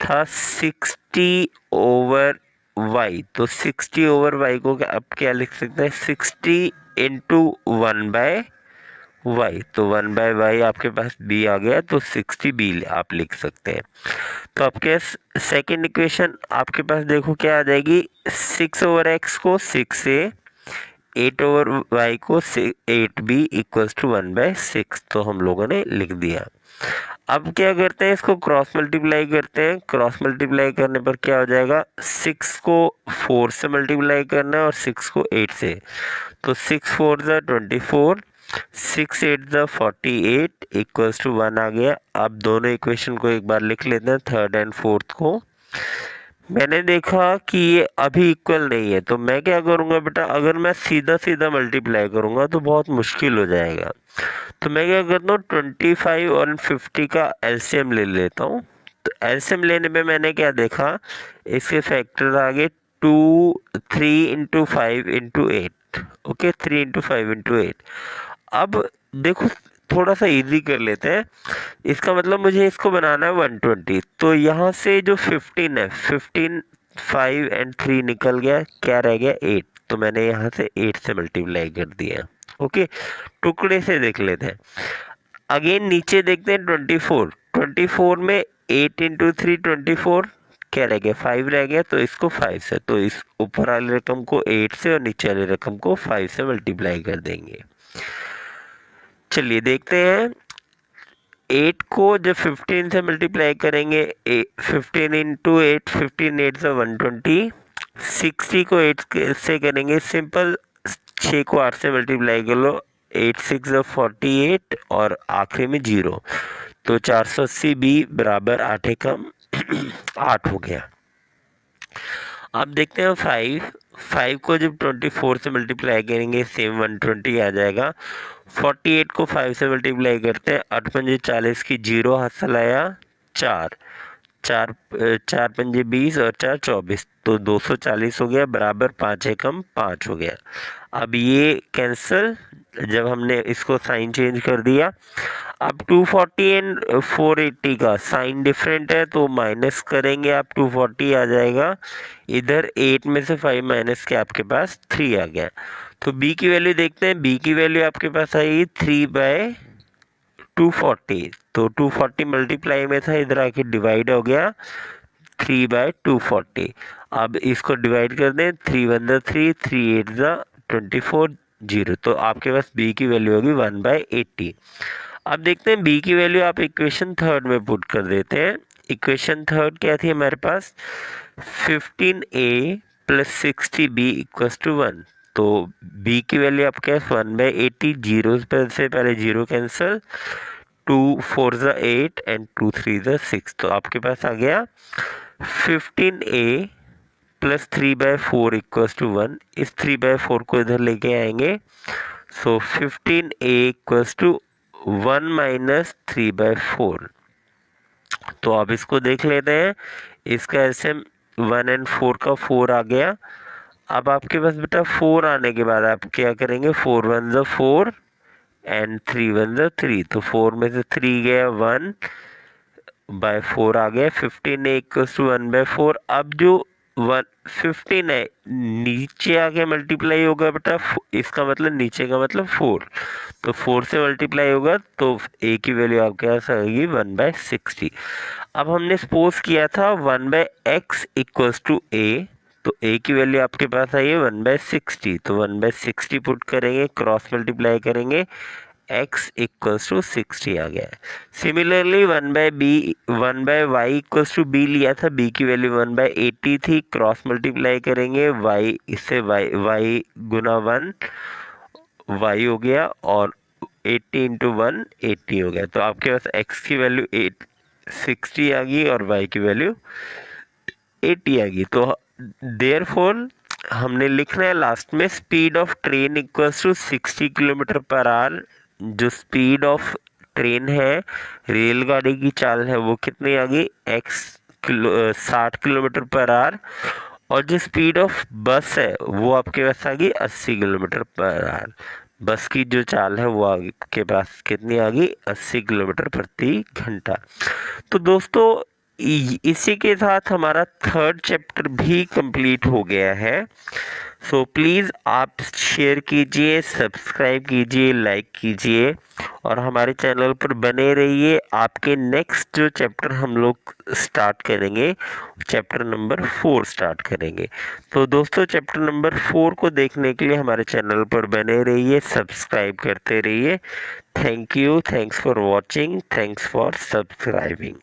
था 60/y। तो 60/y को आप क्या लिख सकते हैं, 60 इंटू 1/y। तो 1/y आपके पास b आ गया, तो 60b आप लिख सकते हैं। तो आपके सेकेंड इक्वेशन आपके पास देखो क्या आ जाएगी, 6/x को 6a, 8/y को 8b इक्वल्स टू 1/6। तो हम लोगों ने लिख दिया। अब क्या करते हैं, इसको क्रॉस मल्टीप्लाई करते हैं। क्रॉस मल्टीप्लाई करने पर क्या हो जाएगा, 6 को 4 से मल्टीप्लाई करना है और 6 को 8 से। तो 6 4 ज़ा 24, 6 8 ज़ा 48 इक्वल्स टू 1 आ गया। अब दोनों इक्वेशन को एक बार लिख लेते हैं, थर्ड एंड फोर्थ को। मैंने देखा कि ये अभी इक्वल नहीं है, तो मैं क्या करूँगा बेटा, अगर मैं सीधा सीधा मल्टीप्लाई करूँगा तो बहुत मुश्किल हो जाएगा। तो मैं क्या करता हूँ, 25 और 50 का एलसीएम ले लेता हूँ। तो एलसीएम लेने पे मैंने क्या देखा, इसके फैक्टर आ गए 2, 3 into 5 into 8। Okay, 3 into 5 into 8। अब देखो थोड़ा सा इजी कर लेते हैं। इसका मतलब मुझे इसको बनाना है 120। तो यहाँ से जो 15 है, 15 5 एंड 3 निकल गया, क्या रह गया 8। तो मैंने यहाँ से 8 से मल्टीप्लाई कर दिया। ओके, टुकड़े से देख लेते हैं। अगेन नीचे देखते हैं 24। 24 में 8 इंटू 3 24, क्या रह गया 5 रह गया। तो इसको 5 से, तो इस ऊपर वाली रकम को 8 से और नीचे वाली रकम को 5 से मल्टीप्लाई कर देंगे। चलिए देखते हैं, 8 को जब 15 से मल्टीप्लाई करेंगे, 15 इंटू 8, 15 8 से 120। 60 को 8 से करेंगे सिंपल, 6 को 8 से मल्टीप्लाई कर लो, 8 6 48 और आखिरी में 0। तो 480 b बराबर 8 कम 8 हो गया। अब देखते हैं 5 को जब 24 से मल्टीप्लाई करेंगे सेम 120 आ जाएगा। 48 को 5 से मल्टीप्लाई करते हैं, 8 पंजे 40 की 0 हासिल आया, 4 4 4 पंजे 20 और 4 24। तो 240 हो गया, बराबर 5 एकम 5 हो गया। अब ये कैंसिल, जब हमने इसको साइन चेंज कर दिया। अब 240 एंड 480 का साइन डिफरेंट है, तो माइनस करेंगे आप 240 आ जाएगा। इधर 8 में से 5 माइनस के आपके पास 3 आ गया। तो b की वैल्यू देखते हैं, b की वैल्यू आपके पास आएगी 3/240। तो 240 मल्टीप्लाई में था, इधर आके डिवाइड हो गया 3/240। अब इसको डिवाइड कर दें, 3 1 3, 3 8 24 0। तो आपके पास b की वैल्यू होगी 1/80। अब देखते हैं b की वैल्यू आप इक्वेशन थर्ड में पुट कर देते हैं। इक्वेशन थर्ड क्या थी हमारे पास, 15a plus 60b equals to 1। तो b की वैल्यू आपके पास 1/80, जीरो से पहले 0 कैंसिल, 2 4 8 एंड 2 3 6। तो आपके पास आ गया 15a प्लस 3/4 इक्वल्स टू 1। इस 3/4 को इधर लेके आएंगे, सो 15a इक्वल्स टू 1 माइनस 3/4। तो अब इसको देख लेते हैं, इसका ऐसे 1 एंड 4 का 4 आ गया। अब आपके पास बेटा 4 आने के बाद आप क्या करेंगे, 4 1 4 एंड 3 1 3। तो 4 में से 3 गया, 1/4 आ गया। 15 इक्वल्स टू 1/4। अब जो 15 है नीचे आके मल्टीप्लाई होगा बेटा, इसका मतलब नीचे का मतलब 4। तो 4 से मल्टीप्लाई होगा, तो a की वैल्यू आपके पास आएगी 1/60। अब हमने सपोज किया था 1/x इक्वल्स टू a। तो ए की वैल्यू आपके पास आई है 1/60, तो 1/60 पुट करेंगे, क्रॉस मल्टीप्लाई करेंगे, x इक्वल्स टू 60 आ गया है। Similarly 1/y equals to b लिया था, b की वैल्यू 1/80 थी, क्रॉस मल्टीप्लाई करेंगे, y इससे y गुना 1 y हो गया और 80 इंटू 1 80 हो गया। तो आपके पास x की वैल्यू 60 आ गई और y की वैल्यू 80 आ गई। तो देयरफॉर हमने लिखना है लास्ट में speed of train equals to 60 kilometre per hour. जो स्पीड ऑफ ट्रेन है, रेलगाड़ी की चाल है, वो कितनी आ गई 60 किलोमीटर पर आवर। और जो स्पीड ऑफ बस है वो आपके पास आ गई 80 किलोमीटर पर आवर। बस की जो चाल है वो आपके पास कितनी आ गई 80 किलोमीटर प्रति घंटा। तो दोस्तों इसी के साथ हमारा थर्ड चैप्टर भी कंप्लीट हो गया है। सो प्लीज़ आप शेयर कीजिए, सब्सक्राइब कीजिए, लाइक कीजिए और हमारे चैनल पर बने रहिए। आपके नेक्स्ट जो चैप्टर हम लोग स्टार्ट करेंगे, चैप्टर नंबर 4 स्टार्ट करेंगे। तो दोस्तों चैप्टर नंबर 4 को देखने के लिए हमारे चैनल पर बने रहिए, सब्सक्राइब करते रहिए। Thank you, thanks for watching, thanks for subscribing.